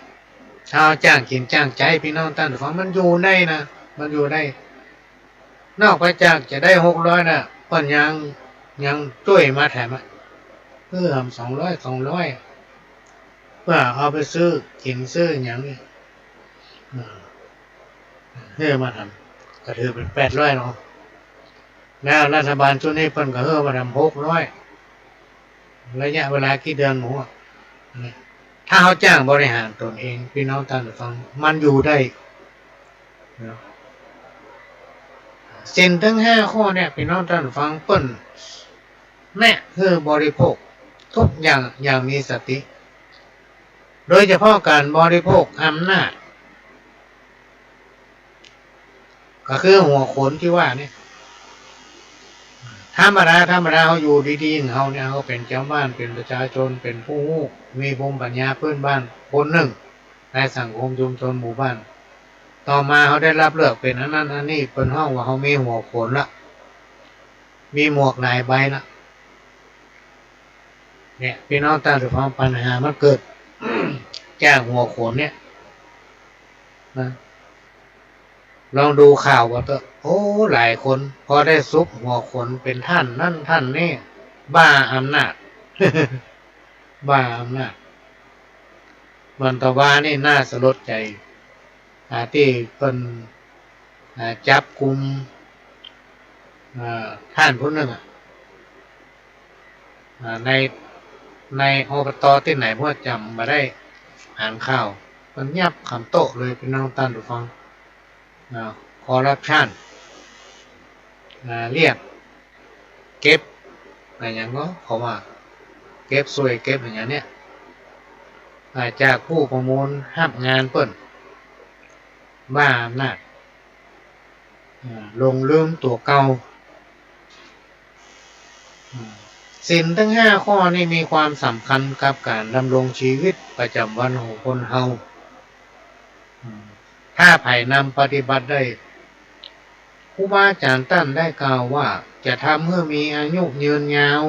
600ชาวจ้างกินจ้างใจพี่น้องท่านผู้ฟังมันอยู่ได้นะมันอยู่ได้นอกไปจากจะได้600นะเปิ้นยังช่วยมาแถมเพื่อทำ200เพื่อเอาไปซื้อกินซื้ออย่างนี้เพื่อมาทำก็ถือเป็น800เนาะแล้วรัฐบาลชุดนี้เพิ่นก็เพื่อมาทำ600ระยะเวลากี่เดือนหมูถ้าเขาจ้างบริหารตนเองพี่น้องท่านผู้ฟังมันอยู่ได้สิ่งทั้ง5ข้อเนี่ยพี่น้องท่านผู้ฟังเปิ้นแม่คือบริโภคทุกอย่างมีสติโดยเฉพาะการบริโภคอำนาจก็คือหัวโขนที่ว่านี่ธรรมดาเขาอยู่ดีๆเขาเนี่ยเขาเป็นเจ้าบ้านเป็นประชาชนเป็นผู้มีภูมิปัญญาพื้นบ้านคนหนึ่งในสังคมชุมชนหมู่บ้านต่อมาเขาได้รับเลือกเป็นอันนั้นอันนี้เป็นห้องว่าเขามีหัวโขนละมีหมวกหลายใบละเนี่ยพี่น้องท่านผู้ฟังปัญหามันเกิด จากหัวโขนเนี่ยนะลองดูข่าวว่าโอ้หลายคนพอได้ซุกหัวโขนเป็นท่านนั่นท่านนี่บ้าอำนาจ บ้าอำนาจมันตะวานี่น่าสลดใจที่เป็นจับกุมท่านผู้หนึ่งในอบตที่ไหนพวกจำมาได้อ่านข่าวมันยับคำโต๊ะเลยเป็นน้องท่านผู้ฟังคอร์รัปชันเรียกเก็บอะไรอย่างก็เขาว่าเก็บสวยเก็บอย่างเนี้ยจากผู้ประมูลห้ามงานเปิ้นบ้าอำนาจลงลืมตัวเก่าศีลทั้ง5ข้อนี้มีความสำคัญกับการดำรงชีวิตประจำวันของคนเฮาถ้าไผ่นำปฏิบัติได้ครูบาอาจารย์ท่านได้กล่าวว่าจะทำให้มีอายุยืนยาว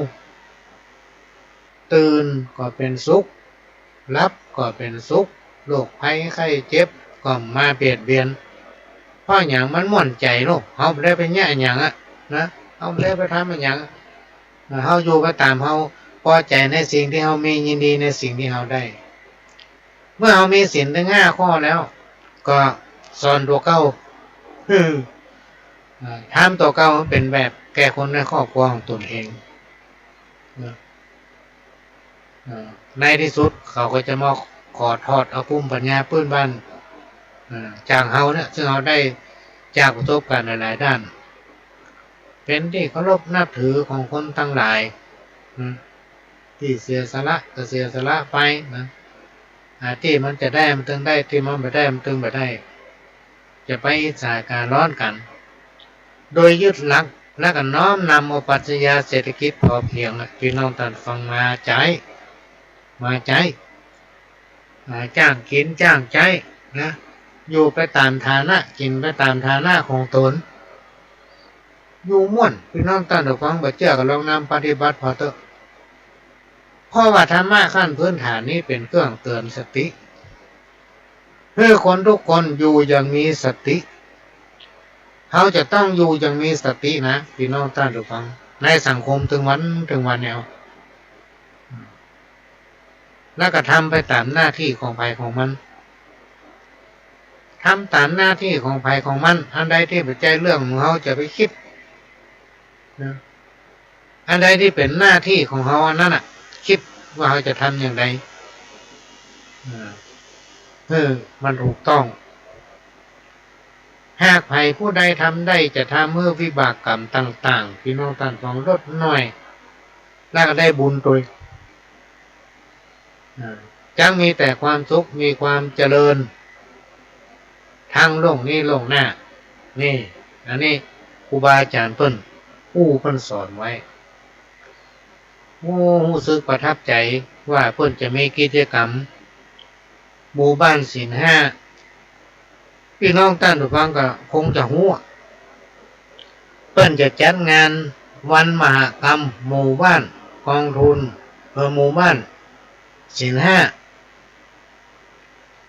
ตื่นก็เป็นสุขรับก็เป็นสุขโรคภัยไข้เจ็บก็มาเบียดเบียนเพราะอย่างมันม่วนใจโลกเฮาไม่ได้ไปแย่อย่างนะเฮาไม่ได้ไปทำอย่างเฮาอยู่ไปตามเฮาพอใจในสิ่งที่เฮามียินดีในสิ่งที่เฮาได้เมื่อเฮามีศีลทั้ง5ข้อแล้วก็สอนตัวเก่าทำตัวเก่าเป็นแบบแก่คนในครอบครัวของตนเองในที่สุดเขาก็จะมาขอทอดเอาภูมิปัญญาพื้นบ้านจากเฮาเนี่ยซึ่งเราได้จากประสบการณ์หลายๆด้านเป็นที่เคารพนับถือของคนทั้งหลายที่เสียสละก็เสียสละไปนะที่มันจะได้มันถึงได้ที่มันไม่ได้มันถึงไม่ได้จะไปอิจฉาการร้อนกันโดยยึดหลักและก็น้อมนำเอาปรัชญาเศรษฐกิจพอเพียงพี่น้องท่านฟังมาใจจ้างกินจ้างใจนะอยู่ไปตามฐานะกินไปตามฐานะของตนอยู่ม่วนพี่น้องท่านฟังบ่เชื่อก็ลองนำปฏิบัติพอเถอะเพราะว่าธรรมะขั้นพื้นฐานนี้เป็นเครื่องเตือนสติเพื่อคนทุกคนอยู่อย่างมีสติเขาจะต้องอยู่อย่างมีสตินะพี่น้องท่านผู้ฟังในสังคมถึงวันแนวแล้วก็ทำไปตามหน้าที่ของภัยของมัน ำตามหน้าที่ของภัยของมันอันใดที่เป็นใจเรื่องของเขาจะไปคิดนะอันใดที่เป็นหน้าที่ของเขาอันนั้นคิดว่าเขาจะทำอย่างไรมันถูกต้องหากภัยผู้ใดทำได้จะทำเมื่อวิบากกรรมต่างๆพี่น้องท่านฟังลดน้อยแล้วก็ได้บุญตัวจังมีแต่ความสุขมีความเจริญทั้งโลกนี้โลกหน้านี่อันนี้ครูบาอาจารย์เพิ่นสอนไว้รู้สึกประทับใจว่าเพิ่นจะมีกิจกรรมหมู่บ้านศีลห้าพี่น้องท่านผู้ฟังก็คงจะรู้เพิ่นจะจัดงานวันมหกรรมหมู่บ้านกองทุนหมู่บ้านศีลห้า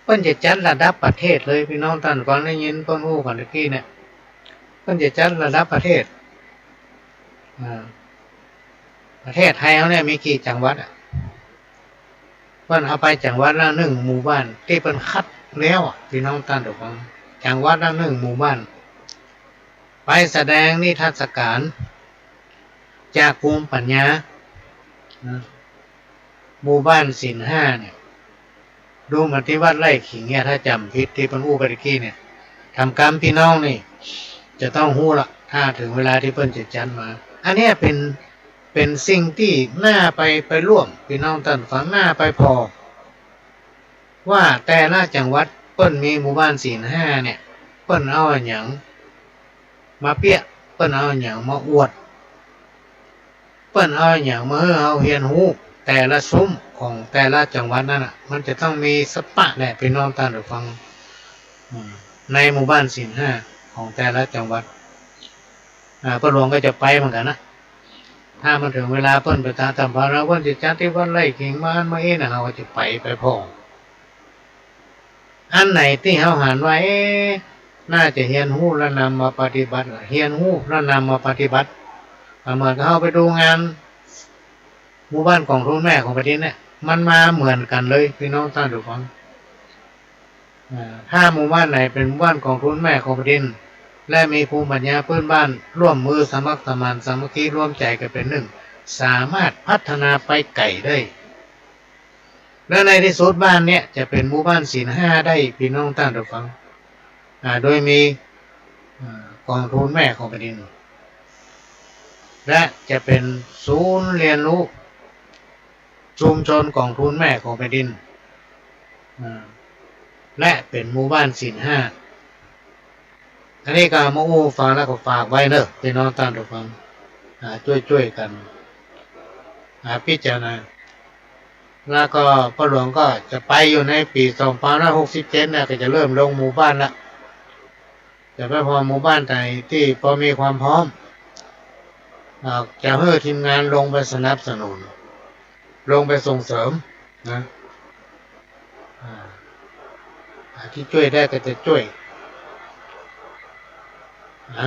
เพิ่นจะจัดระดับประเทศเลยพี่น้องท่านฟังได้ยินเพิ่นรู้กันเมื่อกี้เนี่ยเพิ่นจะจัดระดับประเทศประเทศไทยเขาเนี่ยมีกี่จังหวัดเพิ่นเอาไปจังหวัดละ1หมู่บ้านที่เพิ่นคัดแล้วพี่น้องท่านทุกคนจังหวัดละ1หมู่บ้านไปแสดงนิทรรศการจากภูมิปัญญาหมู่บ้านศีลห้าเนี่ยดูมันที่วัดไร่ขิงเนี่ยถ้าจำผิดที่เพิ่นอู้ไปเมื่อกี้เนี่ยทำกรรมพี่น้องนี่จะต้องหู้ละถ้าถึงเวลาที่เพิ่นจะจัดมาอันนี้เป็นสิ่งที่น่าไปร่วมพี่น้องท่านฟังหน้าไปพอว่าแต่ละจังหวัดเพิ่นมีหมู่บ้านศีลห้าเนี่ยเพิ่นเอาอย่างมาเปี้ยเพิ่นเอาอย่างมาอวดเพิ่นเอาอย่างมาให้เราเรียนรู้แต่ละซุ้มของแต่ละจังหวัดนั่นมันจะต้องมีสปะแหละพี่น้องท่านฟังในหมู่บ้านศีลห้าของแต่ละจังหวัดพระหลวงก็จะไปเหมือนกันนะถ้ามันถึงเวลาเพิ่นไปตามตำราแล้วเพิ่นจะจัดที่วัดไร่ขิงบ้านมาเราก็จะไปพ้องอันไหนที่เขาหันไว้น่าจะเฮียนหู้และนำมาปฏิบัติเฮียนหู้และนำมาปฏิบัติเหมือนเขาไปดูงานหมู่บ้านของทุนแม่ของประเทศเนี่ยมันมาเหมือนกันเลยพี่น้องท่านทุกคนถ้าหมู่บ้านไหนเป็นหมู่บ้านของทุนแม่ของประเทศและมีภูมิปัญญาพื้นบ้านร่วมมือสมัครสมานสามัคคีร่วมใจกันเป็นหนึ่งสามารถพัฒนาไปไกลได้และในที่สุดบ้านเนี่ยจะเป็นหมู่บ้านศีลห้าได้พี่น้องท่านทุกฟังโดยมีกองทุนแม่ของแผ่นดินและจะเป็นศูนย์เรียนรู้ชุมชนกองทุนแม่ของแผ่นดินและเป็นหมู่บ้านศีลห้าอันนี้ก็มาอู้ฟังแล้วก็ฝากไว้เนอะพี่น้องท่านทุกฟังช่วยกันพิจารณาแล้วก็พ่อหลวงก็จะไปอยู่ในปี2567เนี่ยก็จะเริ่มลงหมู่บ้านละจะไปพอหมู่บ้านไหนที่พอมีความพร้อมจะให้ทีมงานลงไปสนับสนุนลงไปส่งเสริมนะที่ช่วยได้ก็จะช่วย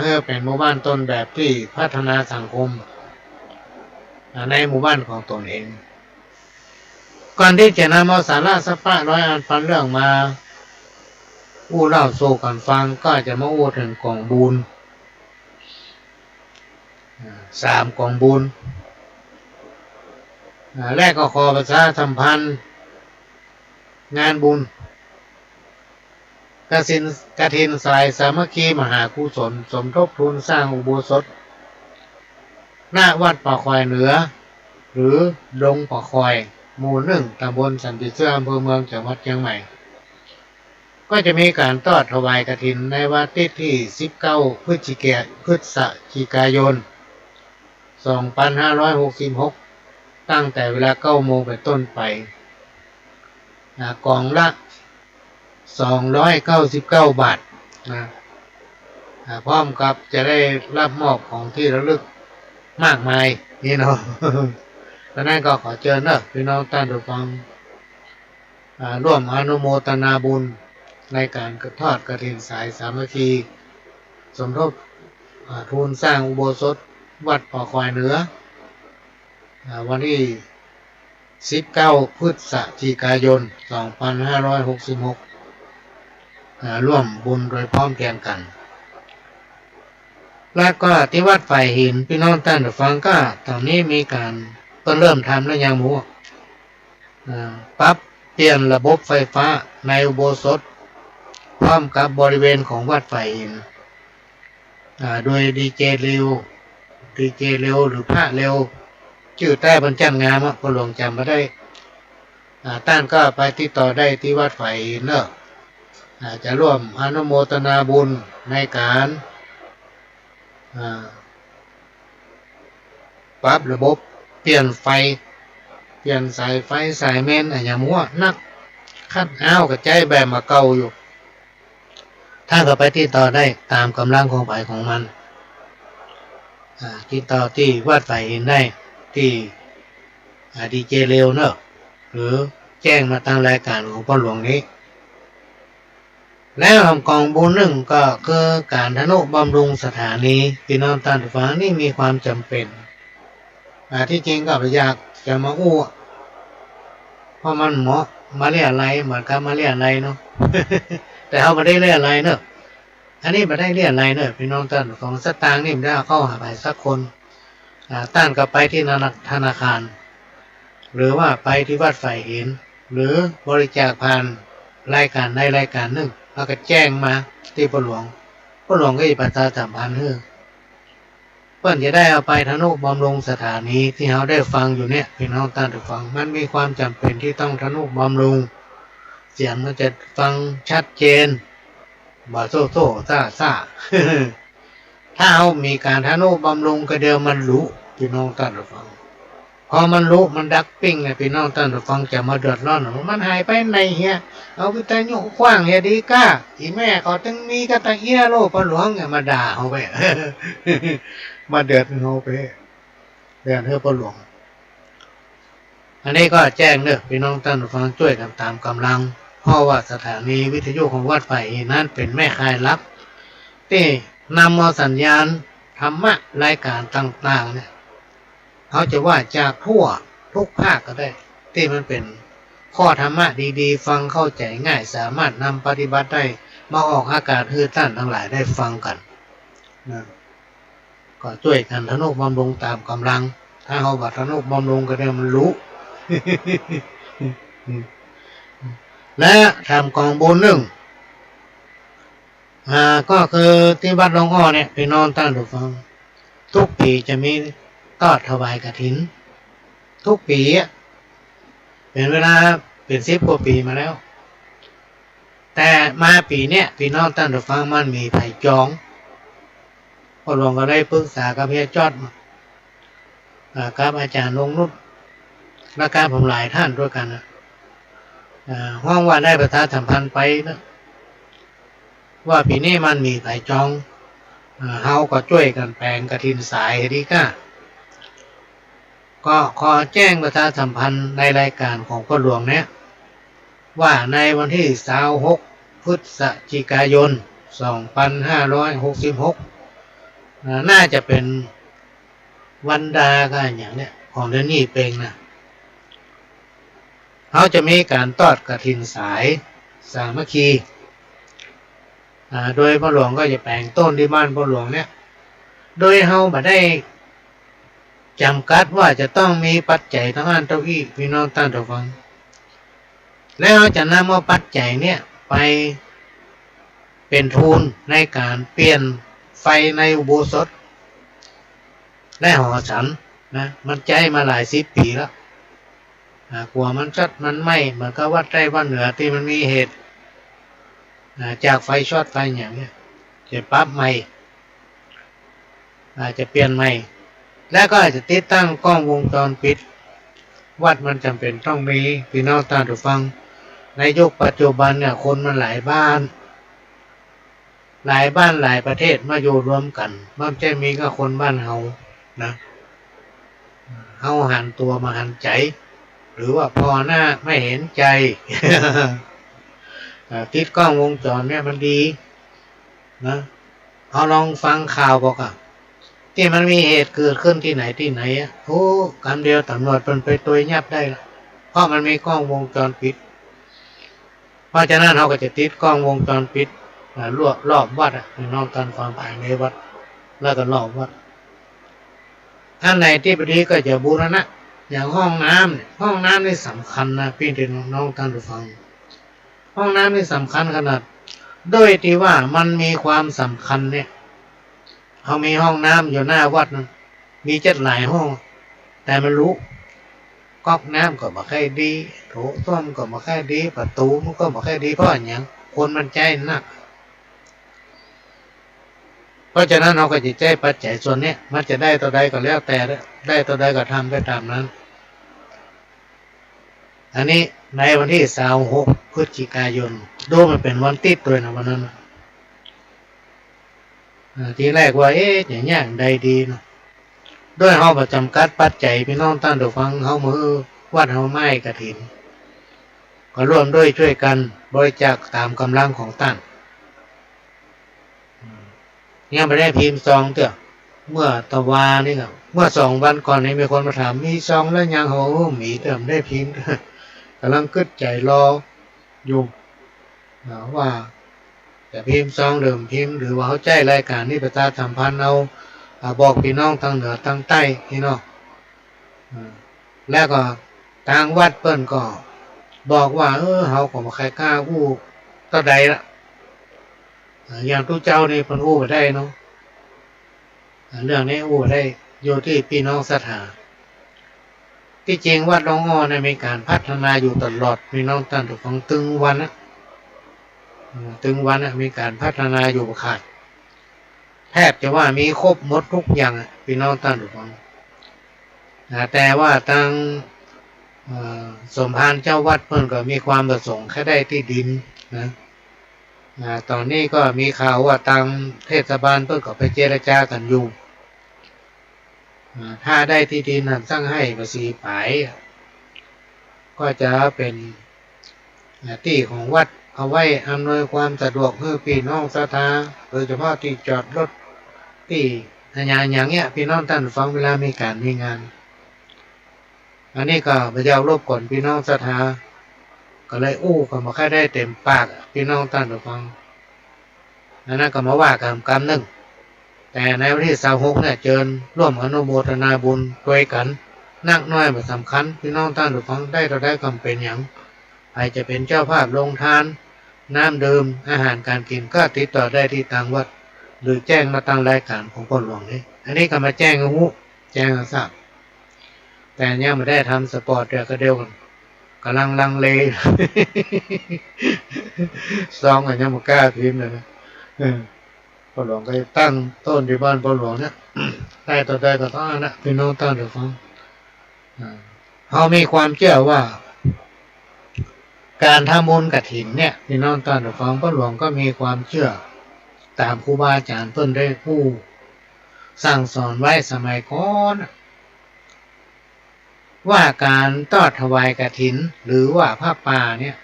ให้เป็นหมู่บ้านต้นแบบที่พัฒนาสังคมในหมู่บ้านของตนเองก่อนที่จะนำเอาสาระสัพพะร้อยอันพันเรื่องมาอู้เล่าสู่กันฟังก็จะมาอู้ถึงกองบุญ3กองบุญแรกก็ขอประชาสัมพันธ์งานบุญกฐินสายสามัคคีมหากุศลสมทบทุนสร้างอุโบสถณวัดป่าควายเหนือหรือดงป่าควายหมู่1ตำบลสันติเสื่ออำเภอเมืองจังหวัดเชียงใหม่ก็จะมีการทอดถวายกฐินในวันที่19พฤศจิกายน2566ตั้งแต่เวลา 9 โมงเป็นต้นไปกองละ299 บาทนะพร้อมกับจะได้รับมอบของที่ระลึกมากมายนี่เนาะดังนั้นก็ขอเชิญนะพี่น้องท่านผู้ฟังร่วมอนุโมทนาบุญในการทอดกฐินสายสามัคคีสมทบทุนสร้างอุโบสถวัดป่าควายเหนือวันที่19พฤศจิกายน2566 ร่วมบุญโดยพร้อมเพรียงกันแล้วก็ที่วัดฝ่ายหินพี่น้องท่านฟังก็ตอนนี้มีการก็เริ่มทำแล้วยังหมูปรับเปลี่ยนระบบไฟฟ้าในอุโบสถพร้อมกับบริเวณของวัดฝ่ายหินโดยดีเจเร็วหรือพระเร็วชื่อแต่บรรจันงามพอหลวงจำมาได้ท่านก็ไปติดต่อได้ที่วัดฝ่ายหินเนอะจะร่วมอนุโมทนาบุญในการปรับระบบเปลี่ยนไฟเปลี่ยนสายไฟสายเมนอย่างมั่วนักคัดอ้าวกับใจแบบมาเก่าอยู่ถ้าก็ไปติดต่อได้ตามกำลังของฝ่ายของมันติดต่อที่วัดฝ่ายหินได้ที่ดีเจเร็วเนอะหรือแจ้งมาทางรายการของพ่อหลวงนี้แล้วกองบุญหนึ่งก็คือการทนุบำรุงสถานีพี่น้องท่านผู้ฟังนี่มีความจำเป็นที่จริงก็อยากจะมาอู้เพราะมันเหมาะมาเรียอะไรเหมือนกับมาเรียอะไรเนาะ แต่เขาไม่ได้เรียอะไรเนอะอันนี้ไม่ได้เรียอะไรเนอะพี่น้องท่านของสตางค์นี่ไม่ได้เข้าหาไปสักคนต้านก็ไปที่ธนาคารหรือว่าไปที่วัดฝ่ายหินหรือบริจาคผ่านรายการในรายการหนึ่งแล้วก็แจ้งมาที่พ่อหลวงก็จะประชาสัมพันธ์ให้เพื่อนจะได้เอาไปทนุบำรุงสถานีที่เขาได้ฟังอยู่เนี่ยพี่น้องท่านผู้ฟังมันมีความจำเป็นที่ต้องทนุบำรุงเสียงมันจะฟังชัดเจนบ่โซ่ซ่า ถ้าเขามีการทนุบำรุงก็เดียวมันรู้พี่น้องท่านผู้ฟังพอมันรู้มันดักปิ้งไงพี่น้องท่านผู้ฟังจะมาเดือดร้อนมันหายไปในเฮียเอาวิทยุขว้างเฮียดีก้าอีแม่เขาตึงมีกระตะเอียโลพ่อหลวงเนี่ยมาด่าเขาไป มาเดือดเขาไปเดือดพ่อหลวงอันนี้ก็แจ้งเด้อพี่น้องท่านผู้ฟังช่วยกันตามกำลังเพราะว่าสถานีวิทยุของวัดฝ่ายหินนั้นเป็นแม่ข่ายลับที่นำเอาสัญญาณธรรมะรายการต่างๆเนี่ยเขาจะว่าจากทั่วทุกภาคก็ได้ที่มันเป็นข้อธรรมะดีๆฟังเข้าใจง่ายสามารถนำปฏิบัติได้มาออกอากาศให้ท่านทั้งหลายได้ฟังกันนะก็ช่วยกันทนุบำรุงตามกำลังถ้าเขาบัดทนุบำรุงก็ได้มันรู้ และทำกองบุญหนึ่งก็คือที่วัดหลวงอ้อเนี่ยพี่น้องท่านผู้ฟังทุกปีจะมีทอดถวายกฐินทุกปีเป็นเวลาเป็น10 กว่าปีมาแล้วแต่มาปีเนี้ยพี่น้องท่านผู้ฟังมันมีไผ่จองพ่อหลวงก็ได้ปรึกษากับเฮียจอดกับอาจารย์ลงนุชและการผมหลายท่านด้วยกันนะห้องว่าได้ประชาสัมพันธ์ไปนะว่าปีนี้มันมีไผ่จองเฮาก็ช่วยกันแปลงกฐินสายดีก็ขอแจ้งประชาสัมพันธ์ในรายการของพ่อหลวงเนี่ยว่าในวันที่26 พฤศจิกายน 2566น่าจะเป็นวันดากันอย่างเนี้ยของเดือนนี้เปงนะเขาจะมีการทอดกฐินสายสามัคคีโดยพ่อหลวงก็จะแปลงต้นที่บ้านพ่อหลวงเนี่ยโดยเขาไม่ได้จำกัดว่าจะต้องมีปัจจัยทั้งอันเท่าอี้พี่น้องท่านผู้ฟังแล้วจะนำเอาปัจจัยเนี่ยไปเป็นทุนในการเปลี่ยนไฟในอุโบสถและหอฉันนะมันใจมาหลาย10 ปีแล้วกลัวมันชัดมันไหม้เหมือนกับวัดใต้วัดเหนือที่มันมีเหตุจากไฟช็อตไฟอย่างเนี้ยจะปรับใหม่อาจจะเปลี่ยนใหม่แล้วก็อาจจะติดตั้งกล้องวงจรปิดวัดมันจำเป็นต้องมีพี่น้องท่านผู้ฟังในยุคปัจจุบันเนี่ยคนมันหลายบ้านหลายประเทศมาอยู่รวมกันมันจะมีก็คนบ้านเฮานะเฮาหันตัวมาหันใจหรือว่าพอหน้าไม่เห็นใจ ติดกล้องวงจรเนี่ยมันดีนะเอาลองฟังข่าวบอกที่มันมีเหตุเกิดขึ้นที่ไหนโอ้คำเดียวตำรวจเป็นไปตัวยับได้ละเพราะมันมีกล้องวงจรปิด เพราะฉะนั้นเราก็จะติดกล้องวงจรปิดรอบวัดพี่น้องท่านฟังภายในวัดแล้วก็รอบวัดท่านไหนที่พอดีก็จะบูรณะอย่างห้องน้ำเนี่ยห้องน้ำนี่สำคัญนะพี่น้องท่านผู้ฟังห้องน้ำนี่สำคัญขนาดโดยที่ว่ามันมีความสำคัญเนี่ยเขามีห้องน้ำอยู่หน้าวัดนะมีเจ็ดหลายห้องแต่มันรู้ก๊อกน้ำก็บ่ค่อยดีโถส้วมก็บ่ค่อยดีประตูมันก็บ่ค่อยดีเพราะอย่างคนมันใจนักเพราะฉะนั้นเราก็จะใจปัจจัยส่วนนี้มันจะได้ตัวใดก็แล้วแต่ได้ตัวใดก็ทำไปตามนั้นอันนี้ในวันที่26 พฤศจิกายนดูมันเป็นวันติดด้วยนะวันนั้นทีแรกว่าอย่างนี้ใดดีเนาะด้วยเฮาประจำกัดปัจจัยพี่น้องท่านผู้ฟังเฮามือวัดเฮาไม้กฐินก็ร่วมด้วยช่วยกันบริจาคตามกำลังของท่านยังไม่ได้พิมพ์ซองเถอะเมื่อตะวานี่ครับเมื่อ2 วันก่อนนี้มีคนมาถามมีซองแล้วยังโหมีเติมได้พิมพ์กำลังกึดใจรออยู่ว่าจะพิมพ์ซองเดิมพิมพ์หรือว่าเขาใจรายการนี้ประชาสัมพันธ์เอาบอกพี่น้องทางเหนือทางใต้พี่น้องแล้วก็ทางวัดเปิ้นก็บอกว่าเฮาก็บ่ใครกล้าอู้ต่อใดละอย่างทุกเจ้านี่เพิ่นอู้บ่ได้เนาะเรื่องนี้อู้บ่ได้อยู่ที่พี่น้องศรัทธาที่จริงวัดหนองอ้อเนี่ยมีการพัฒนาอยู่ตลอดพี่น้องท่านผู้ฟังตึงวันมีการพัฒนาอยู่บ่ขาดแทบจะว่ามีครบหมดทุกอย่างพี่น้องท่านผู้ฟังแต่ว่าทางสมภารเจ้าวัดเพิ่นก็มีความประสงค์แค่ได้ที่ดินนะตอนนี้ก็มีข่าวว่าทางเทศบาลเพิ่นก็ไปเจรจากันอยู่ถ้าได้ที่ดินนั้นสร้างให้ภาษีปลายก็จะเป็นที่ของวัดเอาไว้อำนวยความสะดวกให้พี่น้องศรัทธาโดยเฉพาะที่จอดรถที่อย่างเงี้ยพี่น้องท่านฟังเวลามีการมีงานอันนี้ก็พระเจ้ารบกวนพี่น้องศรัทธาก็เลยก็มาค่อยได้เต็มปากพี่น้องท่านฟังนั้นก็มาว่ากันกรรมหนึ่งแต่ในวันที่26เนี่ยเชิญร่วมอนุโมทนาบุญด้วยกันนักน้อยไม่สำคัญพี่น้องท่านฟังได้เราได้กำเป็นอย่างใครจะเป็นเจ้าภาพลงทานน้ำดื่มอาหารการกินก็ติดต่อได้ที่ทางวัดหรือแจ้งมาทางรายการของพ่อหลวงนี่อันนี้ก็มาแจ้งแจ้งทราบแต่ยังไม่ได้ทำสปอร์ตเดี๋ยวก็เดียวกันกำลังลังเลซองอันยังไม่กล้าพิมพ์เลยนะพ่อหลวงก็ตั้งต้นที่บ้านพ่อหลวงเนี่ยได้ต่อได้ก็ต้องนะพี่น้องตั้งเดี๋ยวฟังเขามีความเชื่อว่าการทำบุญกฐินเนี่ยพี่น้องตั้งเดี๋ยวฟังพ่อหลวงก็มีความเชื่อตามครูบาอาจารย์เพิ่นได้ผู้สั่งสอนไว้สมัยก่อนว่าการทอดถวายกฐินหรือว่าผ้าป่าเนี่ย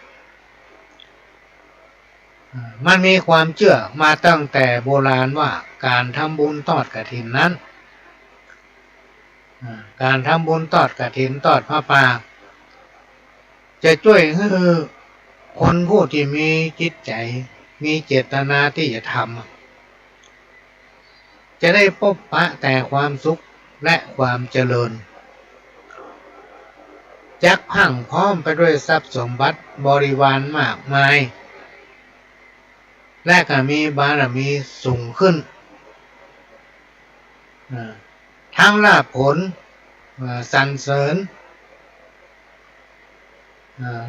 มันมีความเชื่อมาตั้งแต่โบราณว่าการทำบุญทอดกฐินนั้นการทำบุญทอดกฐินทอดผ้าป่าจะช่วยให้คนผู้ที่มีจิตใจมีเจตนาที่จะทำจะได้พบปะแต่ความสุขและความเจริญจักพังพร้อมไปด้วยทรัพย์สมบัติบริวารมากมายและก็มีบารมีสูงขึ้นทั้งลาภผลสรรเสริญ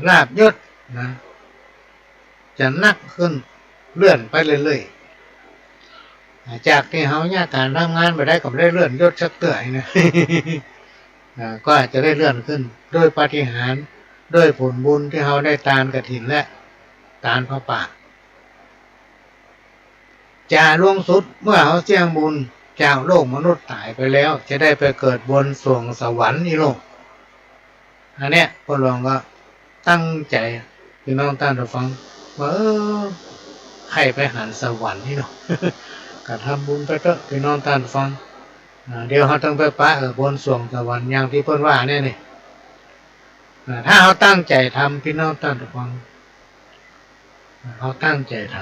ลาภยศนะจะนักขึ้นเลื่อนไปเรื่อยๆจากที่เขาเนี่ยการทำงานไปได้ก็ได้เลื่อนยศชักเตื่อยนะก็อาจจะได้เลื่อนขึ้นด้วยปาฏิหาริย์ด้วยผลบุญที่เขาได้ทานกฐินและทานพระป่าจะล่วงสุดเมื่อเขาเสี่ยงบุญจากโลกมนุษย์ตายไปแล้วจะได้ไปเกิดบนสวงสวรรค์นี่โลกอันเนี้ยพ่อหลวงก็ตั้งใจพี่น้องท่านผู้ฟังว่าใครไปหันสวรรค์นี่เนาะก็ทำบุญไปเถอะพี่น้องท่านผู้ฟังเดี๋ยวเขาต้องไปปะบนสวงสวรรค์อย่างที่เพิ่นว่าเนี่ยนี่ถ้าเขาตั้งใจทำพี่น้องท่านผู้ฟัง เราตั้งใจท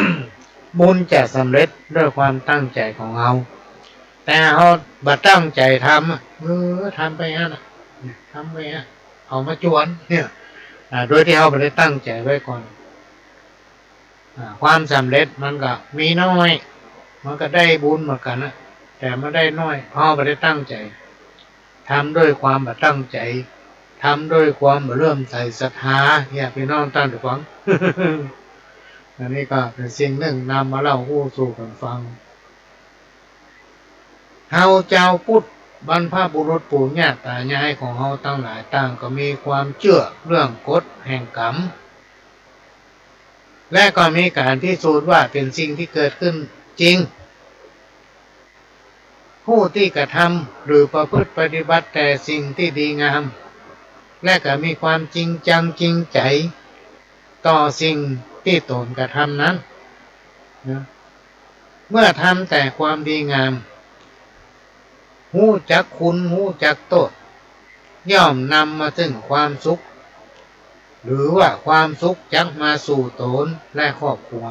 ำ บุญจะสำเร็จด้วยความตั้งใจของเราแต่เราบัดตั้งใจทำทำไปฮะทำไปฮะเอามาจวนเนี่ยโดยที่เราไม่ได้ตั้งใจไว้ก่อนความสำเร็จมันก็มีน้อยมันก็ได้บุญเหมือนกันนะแต่ไม่ได้น้อยเราไม่ได้ตั้งใจทำด้วยความบัดตั้งใจทำด้วยความเริ่มใส่ศรัทธาเนี่ยพี่น้องตั้งใจฟัง อันนี้ก็เป็นสิ่งหนึ่งนำมาเล่าคู่สู่กันฟังเฮาเจ้าพุทธบรรพบุรุษปู่ย่าตายายของเฮาตั้งหลายต่างก็มีความเชื่อเรื่องกฎแห่งกรรมและก็มีการพิสูจน์ว่าเป็นสิ่งที่เกิดขึ้นจริงผู้ที่กระทำหรือประพฤติปฏิบัติแต่สิ่งที่ดีงามและก็มีความจริงจังจริงใจต่อสิ่งที่ตนกระทำนั้นเมื่อทำแต่ความดีงามหู้จักคุณหู้จักโทษย่อมนำมาถึงความสุขหรือว่าความสุขจักมาสู่ตนและครอบครัว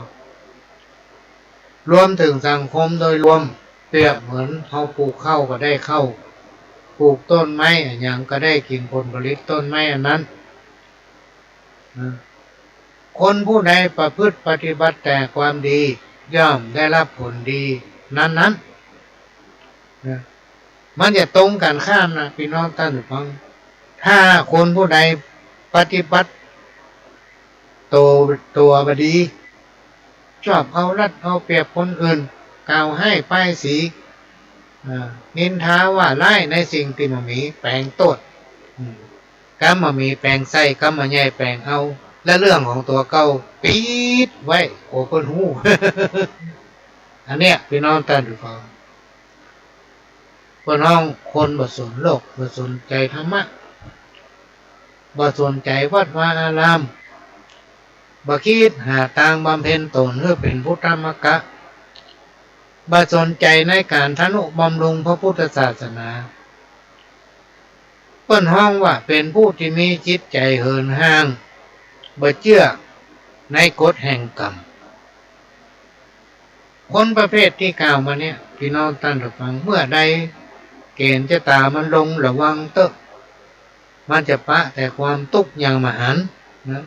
รวมถึงสังคมโดยรวมเปรียบเหมือนเขาปลูกข้าวก็ได้ข้าวปลูกต้นไม้อย่างก็ได้กินผลผลิตต้นไม้อันนั้นคนผู้ใดประพฤติปฏิบัติแต่ความดีย่อมได้รับผลดีนั้นมันจะตรงกันข้ามนะพี่น้องท่านผู้ฟังถ้าคนผู้ใดปฏิบัติตัวบดีชอบเอารัดเอาเปรียบคนอื่นกล่าวให้ป้ายสีนินทาว่าไล่ในสิ่งที่มันมีแปลงต้นก็มามีแปลงไส้ก็มาใหญ่แปลงเอาและเรื่องของตัวเก่าปิดไว้โอ้เพิ่นหู อันเนี้ยพี่น้องท่านผู้ฟังพี่น้องคนบ่สนโลกบ่สนใจธรรมะบ่สนใจวัดวาอารามบ่คิดหาทางบำเพ็ญตนเพื่อเป็นพุทธมรรคบ่สนใจในการทนุบำรุงพระพุทธศาสนาเปิ้นฮ้องว่าเป็นผู้ที่มีจิตใจเหินห่างบ่เชื่อในกฎแห่งกรรมคนประเภทที่กล่าวมาเนี่ยพี่น้องท่านผู้ฟังเมื่อใดเกณฑ์ชะตามันลงระวังเตอะมันจะปะแต่ความทุกข์อย่างมหันต์นะ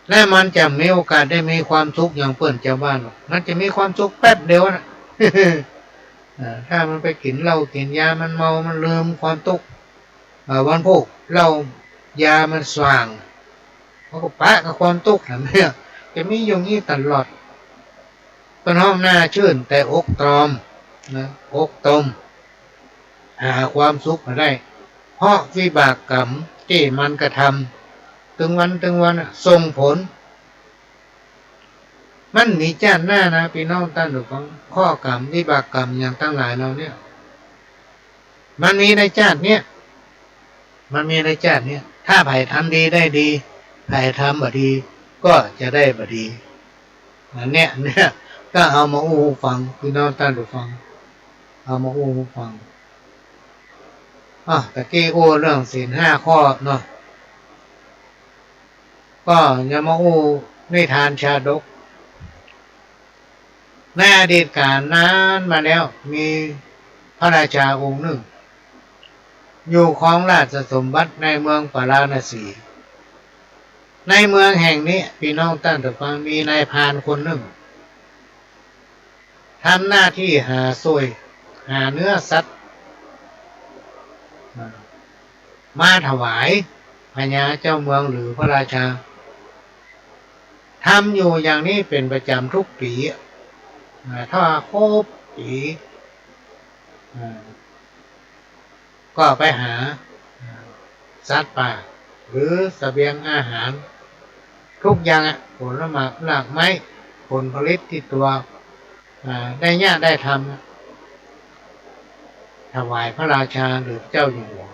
และมันจะมีโอกาสได้มีความสุขอย่างเปิ้นชาวบ้านมันจะมีความสุขแป๊บเดียวนะ ถ้ามันไปกินเหล้ากินยามันเมามันลืมความทุกข์วันพวกเหล้ายามันสว่างมันก็ปะกับความทุกข์เนี่ยจะมีอย่างนี้ตลอดเป็นห้องหน้าชื่นแต่อกตรอมนะอกตมหาความสุขมาได้เพราะวิบากกรรมที่มันกระทำถึงวันส่งผลมันหนีจ้านหน้านะพี่น้องท่านผู้ฟังข้อกรรมวิบากกรรมอย่างตั้งหลายเราเนี่ยมันมีในชาติเนี้ยถ้าไผ่ทำดีได้ดีไผ่ทำบดีก็จะได้บดีอันเนี้ยก็เอามาอู้ฟังพี่น้องท่านผู้ฟังเอามาอู้ฟังตะกี้อู้เรื่องศีล5 ข้อเนาะก็จะมาอู้นิทานชาดกในอดีตการนานมาแล้วมีพระราชาองค์หนึ่งอยู่ของราชสมบัติในเมืองปาราณสีในเมืองแห่งนี้พี่น้องท่านผู้ฟังมีนายพรานคนหนึ่งทำหน้าที่หาสวยหาเนื้อสัตว์มาถวายพญาเจ้าเมืองหรือพระราชาทำอยู่อย่างนี้เป็นประจำทุกปีถ้าครบปีก็ไปหาสัตว์ป่าหรือเสบียงอาหารทุกอย่างผลไม้หลากไม้ผลผลิตที่ตัวได้ญาติได้ทำถวายพระราชาหรือเจ้าอยู่หัว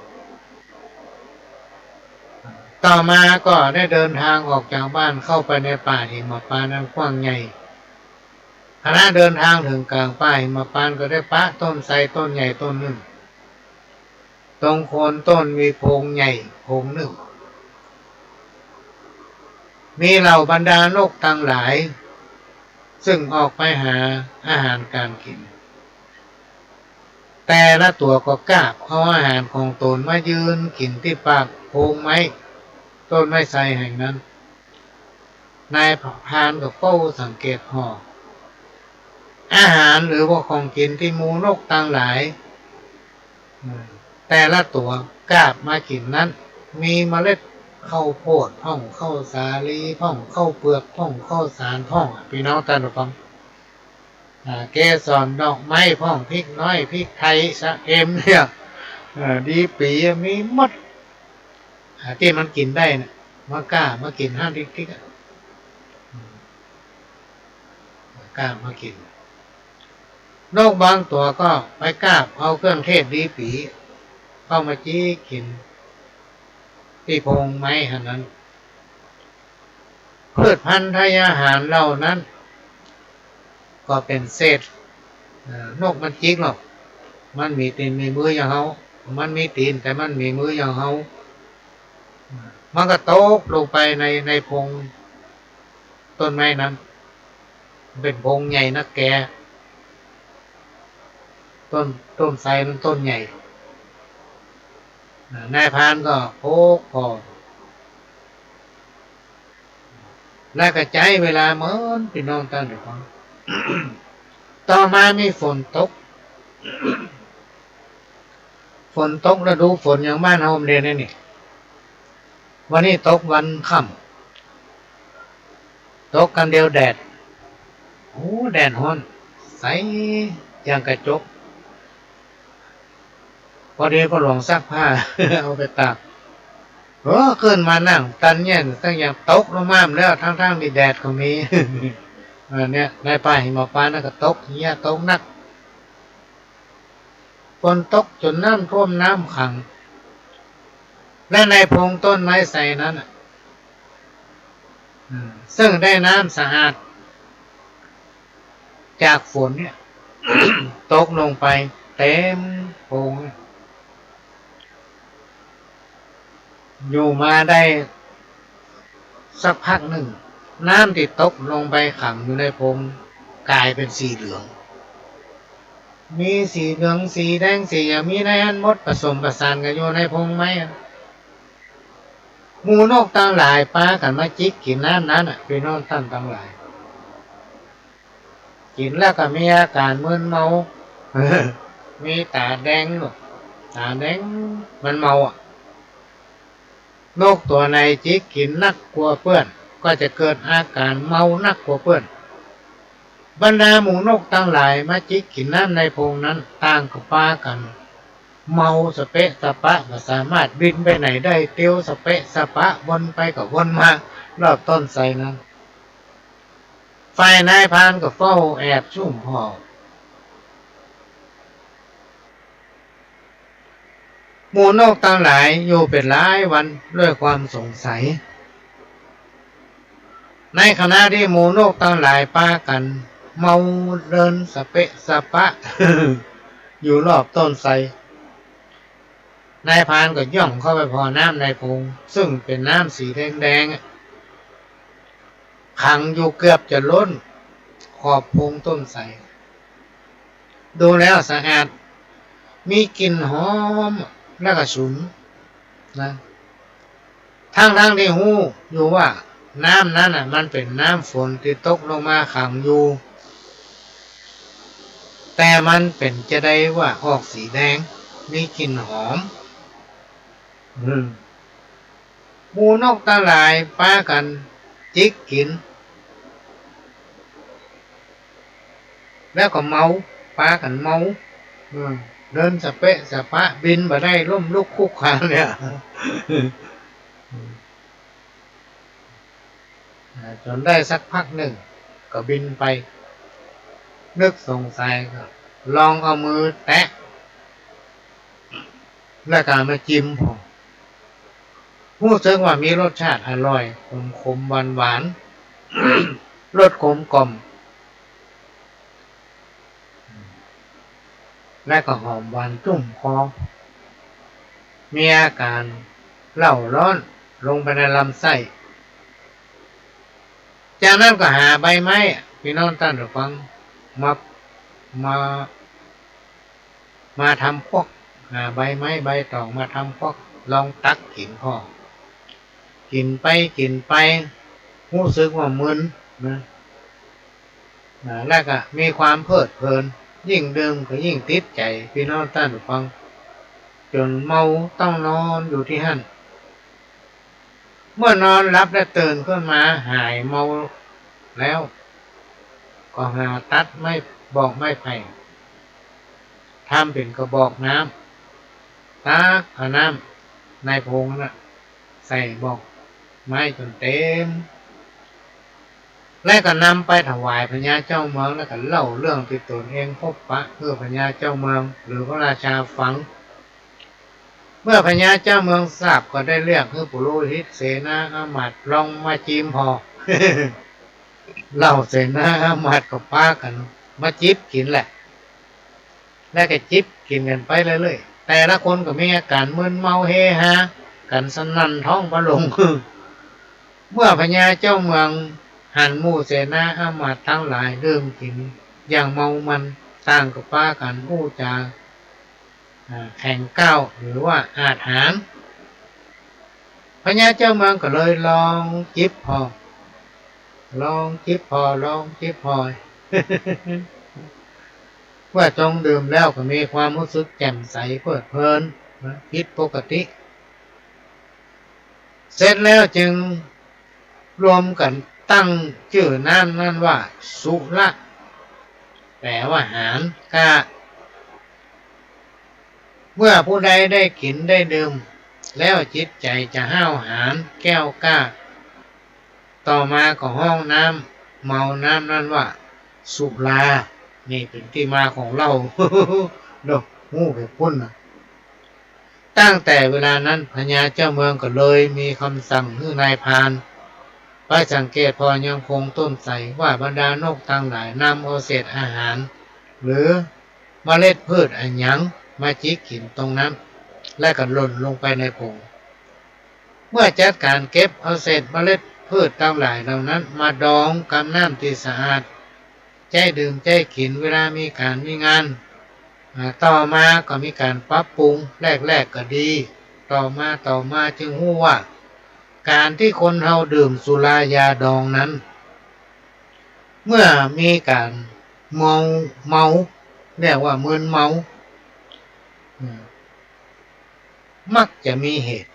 ต่อมาก็ได้เดินทางออกจากบ้านเข้าไปในป่าหิมพานต์อันกว้างใหญ่ขณะเดินทางถึงกลางป่าหิมพานต์ก็ได้ปะต้นไทรต้นใหญ่ต้นหนึ่งตรงโคนต้นมีโพรงใหญ่โพรงหนึ่ง มีเหล่าบรรดานกทั้งหลายซึ่งออกไปหาอาหารการกินแต่ละตัวก็กราบเอาอาหารของตนมายืนกินที่ปากโพรงไม้ต้นไม้ไทรแห่งนั้นนายพรานก็เฝ้าสังเกตห่ออาหารหรือว่าของกินที่หมูนกต่างหลายแต่ละตัวกราบมากินนั้นมีเมล็ดข้าวโพดพ่องข้าวสาลีพ่องข้าวเปลือกพ่องข้าวสารพ่องพี่น้องท่านผู้ฟังเกสรดอกไม้พ่องพริกน้อยพริกไทยชะเอมเนี่ยดีปีมีหมดที่มันกินได้นะมากล้ามากินห้ามทิกกล้ามากินนกบางตัวก็ไปกราบเอาเครื่องเทศดีปีเข้ามาจี้กินที่โพรงไม้หันนั้นพืชพันธุ์ทายอาหารเหล่านั้นก็เป็นเศษนกมันจิกหรอกมันมีตีนมีมืออย่างเขามันมีตีนแต่มันมีมืออย่างเขามันก็ตกลงไปในพงต้นไม้นั้นเป็นพงใหญ่นะแกต้นไทรนั้นต้นใหญ่นายพรานก็โอ้พอแล้วก็ใจเวลาเหมือนพี่น้องตั้งแต่ฟัง ต่อมามีฝนตก ฝนตกแล้วดูฝนอย่างบ้านเฮาเรียนนี่วันนี้ตกวันค่ำตกกันเดียวแดดโอ้แดดฮ้อนใสอย่างกระจกพอดีก็ลองซักผ้า เอาไปตากขึ้นมานั่งตันเนี่ยตั้งอย่างตกลงมาแล้วทั้งมีแดดก็มี เนี่ยในป่าหิมะฟ้านั่นก็ตกเหี้ยตกนักฝนตกจนน้ำท่วมน้ำขังและในพงต้นไม้ใสนั้นซึ่งได้น้ำสะอาดจากฝนเนี่ย ตกลงไปเต็มพงอยู่มาได้สักพักหนึ่งน้ำที่ตกลงไปขังอยู่ในพงกลายเป็นสีเหลืองมีสีเหลืองสีแดงสีมีในอันมดผสมผสานกันอยู่ในพงไม้หมูนกต่างหลายปลากันมาจิกกินน้ำนั้นพี่น้องท่านต่างหลายกินแล้วก็มีอาการมึนเมา มีตาแดงตาแดงมันเมานกตัวในจิกกินนักกลัวเพื่อนก็จะเกิดอาการเมานักกลัวเพื่อนบรรดาหมูนกทั้งหลายมาจิกกินน้ำในพงนั้นต่างกับป้ากันเมาสเปะสปะก็สามารถบินไปไหนได้เตียวสเปะสปะวนไปกับวนมารอบต้นไทรนั้นฝ่ายนายพรานก็เฝ้าแอบชุ่มห่อหมูนกทั้งหลายอยู่เป็นหลายวันด้วยความสงสัยในขณะที่หมูนกทั้งหลายป้ากันเมาเดินสเปะสปะ อยู่รอบต้นไทรนายพรานก็ย่องเข้าไปพอน้ำในพงซึ่งเป็นน้ำสีแดงขังอยู่เกือบจะล้นขอบพงต้นไทรดูแล้วสะอาดมีกลิ่นหอมและก็ฉุนนะทั้งที่หูอยู่ว่าน้ำนั้นมันเป็นน้ำฝนที่ตกลงมาขังอยู่แต่มันเป็นจะได้ว่าออกสีแดงมีกลิ่นหอมหมูนกตาลายป้ากันจิกกินแล้วก็เมาป้ากันเมาเดินสเปะสปะบินมาได้ล่มลุกคุกคานเนี่ยจนได้สักพักหนึ่งก็บินไปนึกสงสัยก็ลองเอามือแตะแล้วก็มาจิ้มพอรู้สึกว่ามีรสชาติอร่อยขมหวานรสกลมกล่อมและก็หอมหวานจุ่มคอมีอาการเล่าร้อนลงไปในลำไส้ จากนั้นก็หาใบไม้พี่น้องท่านผู้ฟังมามามาทำพวกหาใบไม้ใบตองมาทำพวกลองตักกินพ่อกินไปรู้สึกว่ามึนนะแล้วก็มีความเพลิดเพลินยิ่งดื่มก็ยิ่งติดใจพี่น้องท่านผู้ฟังจนเมาต้องนอนอยู่ที่หั่นเมื่อนอนหลับและตื่นขึ้นมาหายเมาแล้วก็หาตัดไม่บอกไม่ไผ่ทำเป็นกระบอกน้ำตักเอาน้ำในโพงน่ะใส่บอกไม้จนเต็มแล้วก็นำไปถวายพญาเจ้าเมืองแล้วก็เล่าเรื่องที่ตนเองพบปะเพื่อพญาเจ้าเมืองหรือพระราชาฟังเมื่อพญาเจ้าเมืองทราบก็ได้เรียกให้ปุโรหิตเสนาอามาตย์ลองมาจีมพอ เล่าเสนาอามาตย์ก็พากันมาจิบกินแหละแล้วก็จิบกินกันไปเรื่อยๆแต่ละคนก็มีอาการมึนเมาเฮฮากันสนั่นท้องพระโลง เมื่อพญาเจ้าเมืองหันหมู่เสนาอามาตย์ทั้งหลายเริ่มกินอย่างเมามันต่างกับป้ากันผู้จาแข่งก้าวหรือว่าอาถรรพ์พญาเจ้าเมืองก็เลยลองจิบพอลองจิบพอ ว่าจงดื่มแล้วก็มีความรู้สึกแจ่มใสเพลิดเพลินผิดปกติเสร็จแล้วจึงรวมกันตั้งชื่อน้ำนั่นว่าสุระแปลว่าหารกาเมื่อผู้ใดได้กินได้ดื่มแล้วจิตใจจะห้าวหาญแก้วกล้าต่อมาก็ห้องน้ำเมาน้ำนั่นว่าสุรานี่เป็นที่มาของเรา ดอกหูไปพุ่นนะตั้งแต่เวลานั้นพญาเจ้าเมืองก็เลยมีคำสั่งให้นายพรานไปสังเกตพอยังคงต้นใสว่าบรรดานกทั้งหลายนำเอาเศษอาหารหรือเมล็ดพืชอันหยังมาจิกกินตรงนั้นและก็หล่นลงไปในผงเมื่อจัดการเก็บเอาเศษเมล็ดพืชทั้งหลายเหล่านั้นมาดองกับน้ำที่สะอาดใจดื่มใจกินเวลามีการมีงานต่อมาก็มีการปรับปรุงแรกก็ดีต่อมาจึงรู้ว่าการที่คนเราดื่มสุรายาดองนั้นเมื่อมีการเมาเรียกว่ามึนเมามักจะมีเหตุ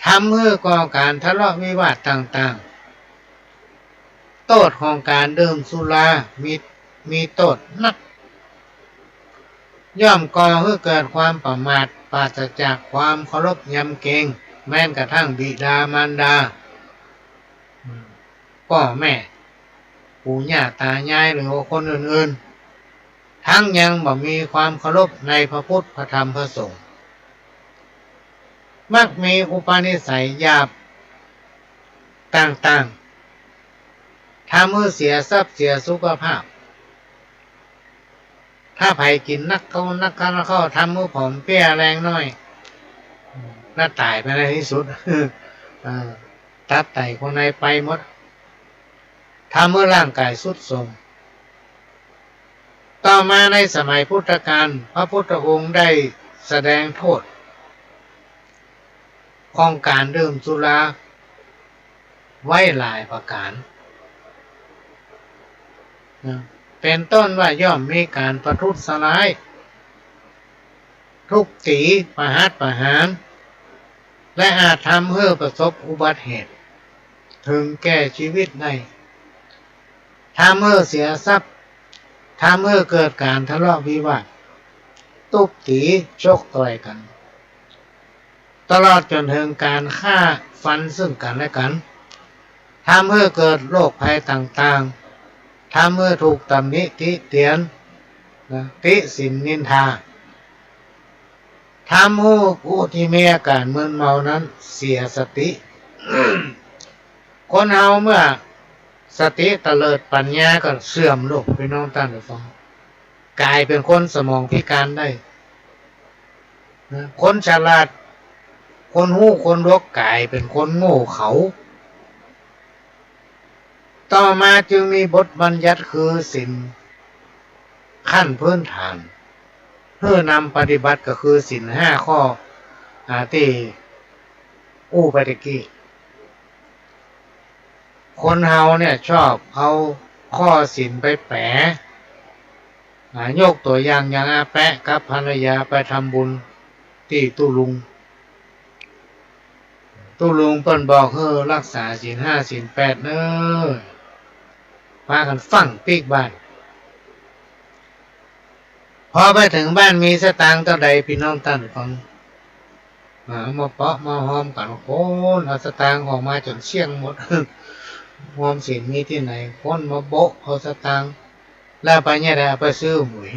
ทำให้ก่อการทะเลาะวิวาทต่างๆโทษของการดื่มสุรามีโทษนักย่อมก่อให้เกิดความประมาทปราศจากความเคารพยำเกรงแม้กระทั่งบิดามารดาพ่อแม่ปู่ย่าตายายหรือคนอื่นๆทั้งยังบ่มีความเคารพในพระพุทธพระธรรมพระสงฆ์มักมีอุปนิสัยหยาบต่างๆทำให้เสียทรัพย์เสียสุขภาพถ้าไผกินนักเข้าทำให้ผอมเปี้ยแรงน้อยน่าตายไปในที่สุด ตับไตคนในไปหมดทำให้ร่างกายทรุดโทรมต่อมาในสมัยพุทธกาลพระพุทธองค์ได้แสดงโทษของการดื่มสุราไว้หลายประการเป็นต้นว่าย่อมมีการประทุษร้ายทุบตีประหัตประหารและอาจทำให้ประสบอุบัติเหตุถึงแก่ชีวิตได้ทำให้เสียทรัพย์ทำให้เกิดการทะเลาะวิวาททุบตีชกต่อยกันตลอดจนถึงการฆ่าฟันซึ่งกันและกันทำให้เกิดโรคภัยต่างๆทำให้ถูกตำหนิติเตียนติสินนินทาทำให้ผู้ที่มีอาการมึนเมานั้นเสียสติ คนเฮาเมื่อสติเตลิดปัญญาก็เสื่อมลงพี่น้องท่านผู้ฟังกลายเป็นคนสมองพิการได้คนฉลาดคนหู้คนรกกลายเป็นคนโง่เขา ต่อมาจึงมีบทบัญญัติคือศีลขั้นพื้นฐานเพื่อนำปฏิบัติก็คือศีล5 ข้อที่ไปตะกี้คนเฮาเนี่ยชอบเอาข้อศีลไปแปะยกตัวอย่างอาแปะกับภรรยาไปทำบุญที่ตุลุงเปิ้นบอกรักษาศีล5 ศีล8เน้อพากันฟังปีกบ้านพอไปถึงบ้านมีสตางค์เท่าใดพี่น้องท่านฟังมาเปาะมาหอมกันโคนเอาสตางค์ออกมาจนเชี่ยงหมดหอมศีลมีที่ไหนคนมาโบะเอาสตางค์แล้วไปเนี่ยได้ไปซื้อหมุย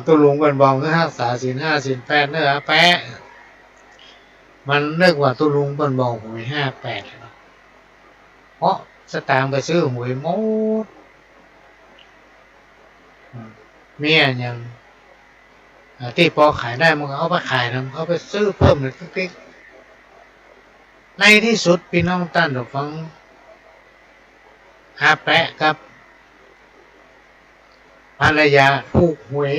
ตุลุงเปิ้นบอกรักษาศีล5 ศีล8เน้อแปะมันนึกว่าตุลุงเปิ้นบอกหวย58เพราะสตางค์ไปซื้อหวยหมดเมียยังที่พอขายได้มันก็เอาไปขายนะเอาไปซื้อเพิ่มเลยติ๊กในที่สุดพี่น้องท่านฟังอาแปะครับภรรยาถูกหวย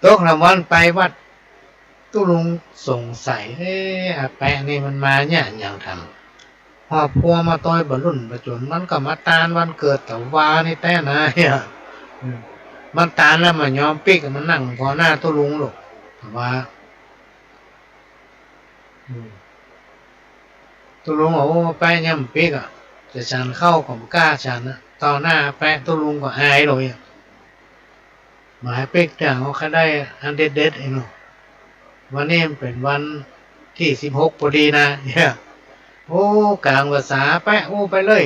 ตกรางวัลไปวัดตุลุงสงสัยอาแปะนี่มันมาเนี่ยอย่างทำหอบพัวมาต้อยบรรลุนประจุนมันก็มาตานวันเกิดแต่วานี่แต่นายมันตานแล้วมันยอมปิ๊กมันนั่งพอหน้าตุลุงหรอกแต่ว่าตุลุงบอกว่าแปะย่ำปิ๊กจะฉันเข้าของกล้าฉันนะต่อหน้าแปะตุลุงก็อายเลยหมายปิ๊กแต่เขาแค่ได้อันเด็ดๆเองวันนี้เป็นวันที่16พอดีนะเนี่ยกลางภาษาแปะไปเลย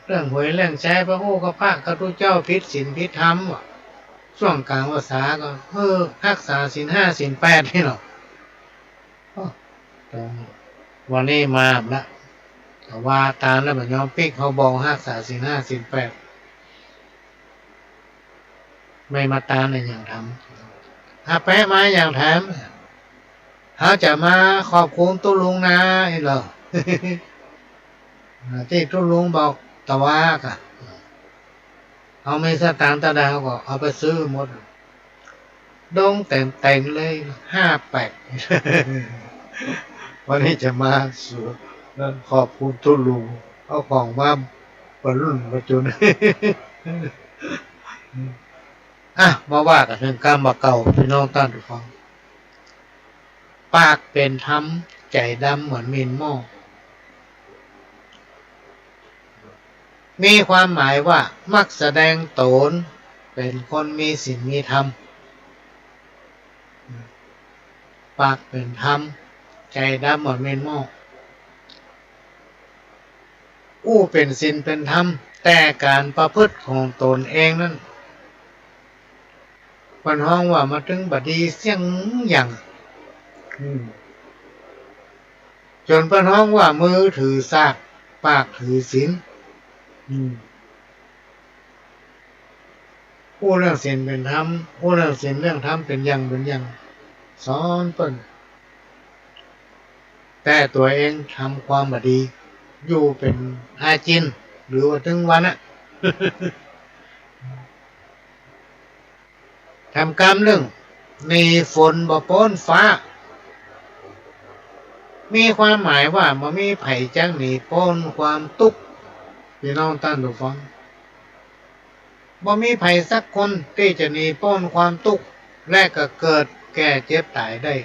เรื่องหวยเรื่องแชร์พระก็พระกระทุเจ้าพิษศีลพิษธรรมช่วงกลางภาษาก็รักษาศีล5 ศีล8นี่หรอวันนี้มาละแต่ว่าตามแล้วมันยอมปิ๊กเขาบอกรักษาศีล5 ศีล8ไม่มาตามในอย่างทำถ้าแปะมาอย่างแถมเขาจะมาขอบคุณตุลุงนะเหรอที่ตุลุงบอกตะวากะเอาไม่สตางค์ตะดาวก็เอาไปซื้อหมดดงแต่งเลย58วันนี้จะมาสู่นั่นขอบคุณตุลุงเอาของมาบรรลุประจุนมาว่ากันถึงกรรมเก่าพี่น้องท่านผู้ฟังปากเป็นธรรมใจดำเหมือนมีนหม้อมีความหมายว่ามักแสดงตนเป็นคนมีศีลมีธรรมปากเป็นธรรมใจดำเหมือนมีนหม้อเป็นศีลเป็นธรรมแต่การประพฤติของตนเองนั้นปัญห้องว่ามาถึงบัดดีเสียงอย่างจนปัญห้องว่ามือถือซากปากถือศีลเรื่องศีลเป็นธรรมเรื่องศีลเรื่องธรรมเป็นอย่างสอนเปิ้นแต่ตัวเองทำความบัดดีอยู่เป็นอาจินหรือว่าถึงวันทำกรรมเรื่องหนีฝนบ่พ้นฟ้ามีความหมายว่ามันมีไผ่จังหนีพ้นความทุกข์พี่น้องท่านผู้ฟังบ่มีไผ่สักคนที่จะหนีพ้นความทุกข์และก็เกิดแก่เจ็บตายได้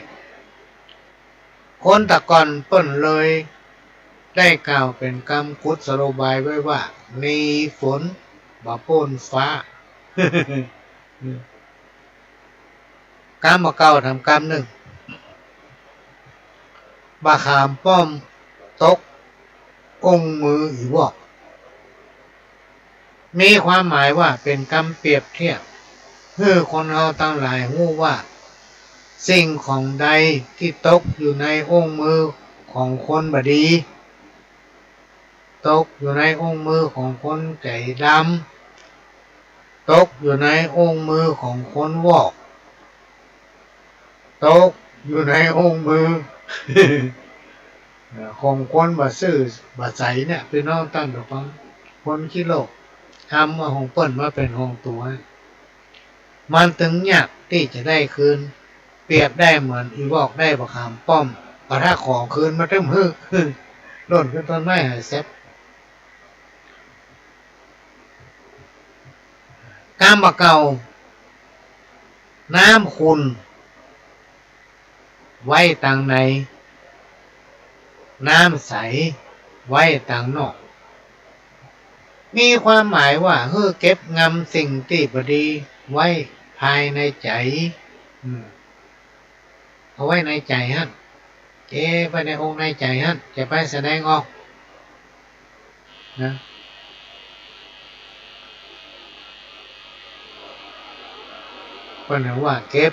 คนตะก่อนเปิ้นเลยได้กล่าวเป็นคำกุศโลบายไว้ว่าหนีฝนบ่พ้นฟ้ากรรมเก่าทำกรรมหนึ่งบาขามป้อมตกองมืออีวอกมีความหมายว่าเป็นกรรมเปรียบเทียบเพื่อคนเราทั้งหลายรู้ว่าสิ่งของใดที่ตกอยู่ในองค์มือของคนบดีตกอยู่ในองค์มือของคนใจดำตกอยู่ในองค์มือของคนวอกตกอยู่ในองค์มือ ของคนบ่ซื่อบ่ใสเนี่ยพี่น้องตั้งดอกฟังคนขี้โลกทำมาของเปิ้นมาเป็นของตัวมันถึงยากที่จะได้คืนเปรียบได้เหมือนอีวอกได้ประคำป้อมก็ถ้าของคืนมาเต็มฮึหล่นขึ้นต้นไม้หายเซ็บกามบะเก่าน้ำคุณไว้ต่างในน้ำใสไว้ต่างนอกมีความหมายว่าเพื่อเก็บงำสิ่งที่บดีไว้ภายในใจเอาไว้ในใจฮะเก็บไว้ในองค์ในใจฮะจะไปแสดงออกนะก็หมายว่าเก็บ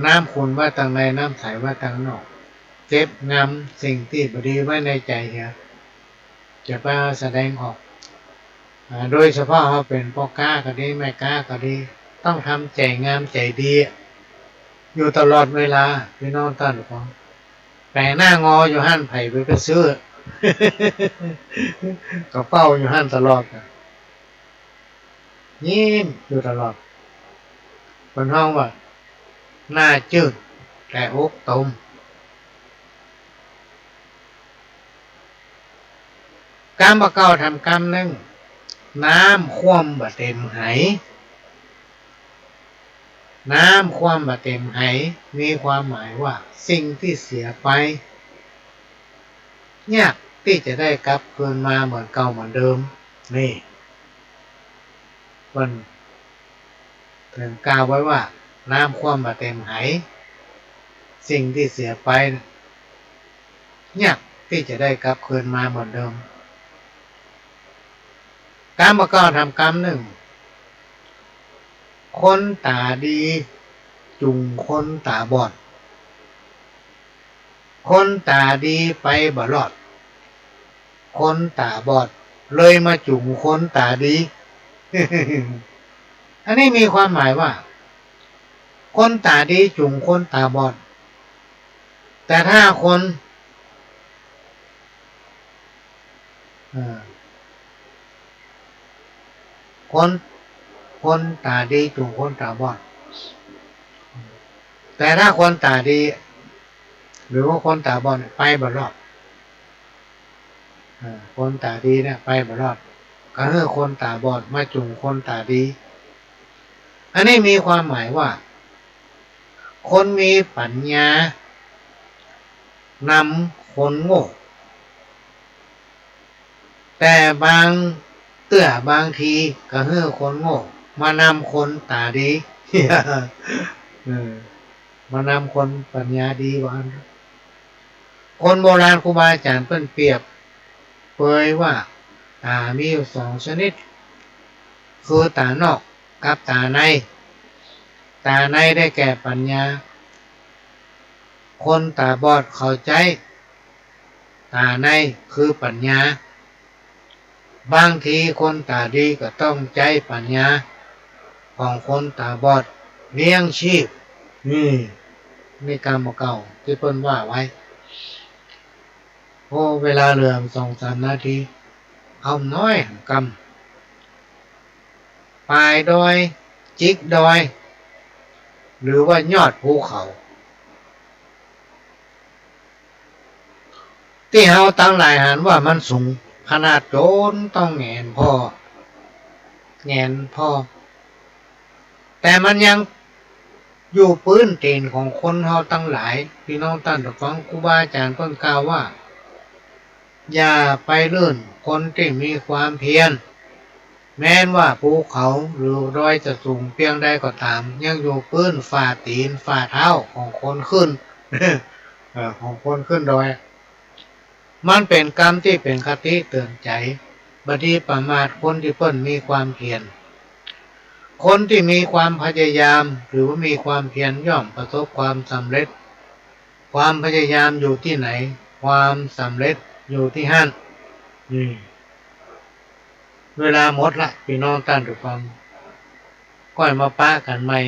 น้ำคุณไว้ต่างในน้ำใสไว้ต่างนอกเก็บงำสิ่งที่บดีไว้ในใจเนี่ยจะไปแสดงออกโดยเฉพาะเขาเป็นพ่อกล้าก็ดีแม่กล้าก็ดีต้องทำใจงามใจดีอยู่ตลอดเวลาพี่น้องท่านผู้ฟังแปลงหน้างออยู่หั่นไผ่ไปซื้อกระเป๋าอยู่หั่นตลอดยิ้มอยู่ตลอดคนห้องว่าหน้าจืดแต่อกตมกามบะเก้าทำกรรมหนึ่งน้ำคว่ำบะเต็มไหน้ำคว่ำบะเต็มไหมีความหมายว่าสิ่งที่เสียไปยากที่จะได้กลับคืนมาเหมือนเก่าเหมือนเดิมนี่มันถึงกล่าวไว้ว่าน้ำคว่ำบะเต็มไหสิ่งที่เสียไปยากที่จะได้กลับคืนมาเหมือนเดิมกามก็ทำกรรมหนึ่งคนตาดีจุงคนตาบอดคนตาดีไปบ่รอดคนตาบอดเลยมาจุงคนตาดี อันนี้มีความหมายว่าคนตาดีจุงคนตาบอดแต่ถ้าคนคนตาดีจุงคนตาบอดแต่ถ้าคนตาดีหรือว่าคนตาบอดไปบ่รอดคนตาดีเนี่ยไปบ่รอดก็คือคนตาบอดมาจุงคนตาดีอันนี้มีความหมายว่าคนมีปัญญานำคนโง่แต่บางทีก็คือคนโง่มานำคนตาดี มานำคนปัญญาดีว่าคนโบราณครูบาอาจารย์เพิ่นเปรียบเปยว่าตามีอยู่สองชนิดคือตานอกกับตาในตาในได้แก่ปัญญาคนตาบอดเข้าใจตาในคือปัญญาบางทีคนตาดีก็ต้องใจปัญญาของคนตาบอดเลี้ยงชีพนี่กรรมเก่าที่เพิ่นว่าไว้โอ้เวลาเหลือ 2-3 นาทีเอาน้อยกรรมปลายดอยจิกดอยหรือว่ายอดภูเขาที่เฮาตั้งหลายหันว่ามันสูงขนาดโจนต้องแงนพอแต่มันยังอยู่พื้นตีนของคนเฮาตั้งหลายพี่น้องท่านผู้ฟังครูบาอาจารย์เพิ่นกล่าวว่าอย่าไปเลื่อนคนที่มีความเพียรแม้นว่าภูเขาหรือดอยจะสูงเพียงใดก็ตามยังอยู่พื้นฝ่าตีนฝ่าเท้าของคนขึ้น ของคนขึ้นดอยมันเป็นกรรมที่เป็นคติเตือนใจบดีประมาทคนที่เพิ่นมีความเพียรคนที่มีความพยายามหรือว่ามีความเพียรย่อมประสบความสำเร็จความพยายามอยู่ที่ไหนความสำเร็จอยู่ที่หั่นเวลาหมดละพี่น้องท่านผู้ฟังก้อยมาป้ากันใหม่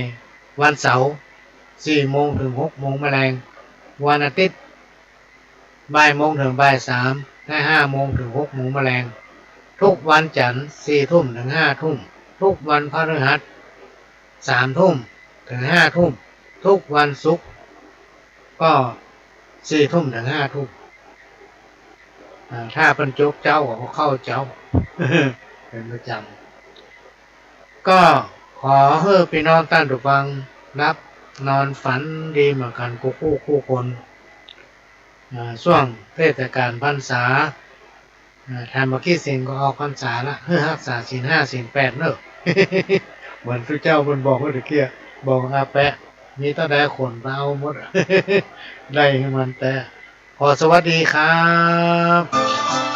วันเสาร์ 4 โมงถึง 6 โมงแมลงวันอาทิตย์ บ่ายโมงถึงบ่ายสามและ5 โมงถึง6 โมงแมลงทุกวันจันทร์4 ทุ่มถึง5 ทุ่มทุกวันพฤหัส3 ทุ่มถึง5 ทุ่มทุกวันศุกร์ก็4 ทุ่มถึง5 ทุ่มถ้าเป็นจบเจ้าก็เข้าเจ้า เป็นประจำก็ขอให้พี่น้องท่านผู้ฟังรับนอนฝันดีเหมือนกันคู่คนช่วงเทศกาลพรรษาทานมากี้สิงก็ออกพรรษาละเพื่อรักษาศีล 5 ศีล 8เนอะ เหมือนพระเจ้าบนบอกเมื่อกี้บอกอาแปะมีตั้งแต่ขนมาเอาหมด ได้ให้มันแต่ขอสวัสดีครับ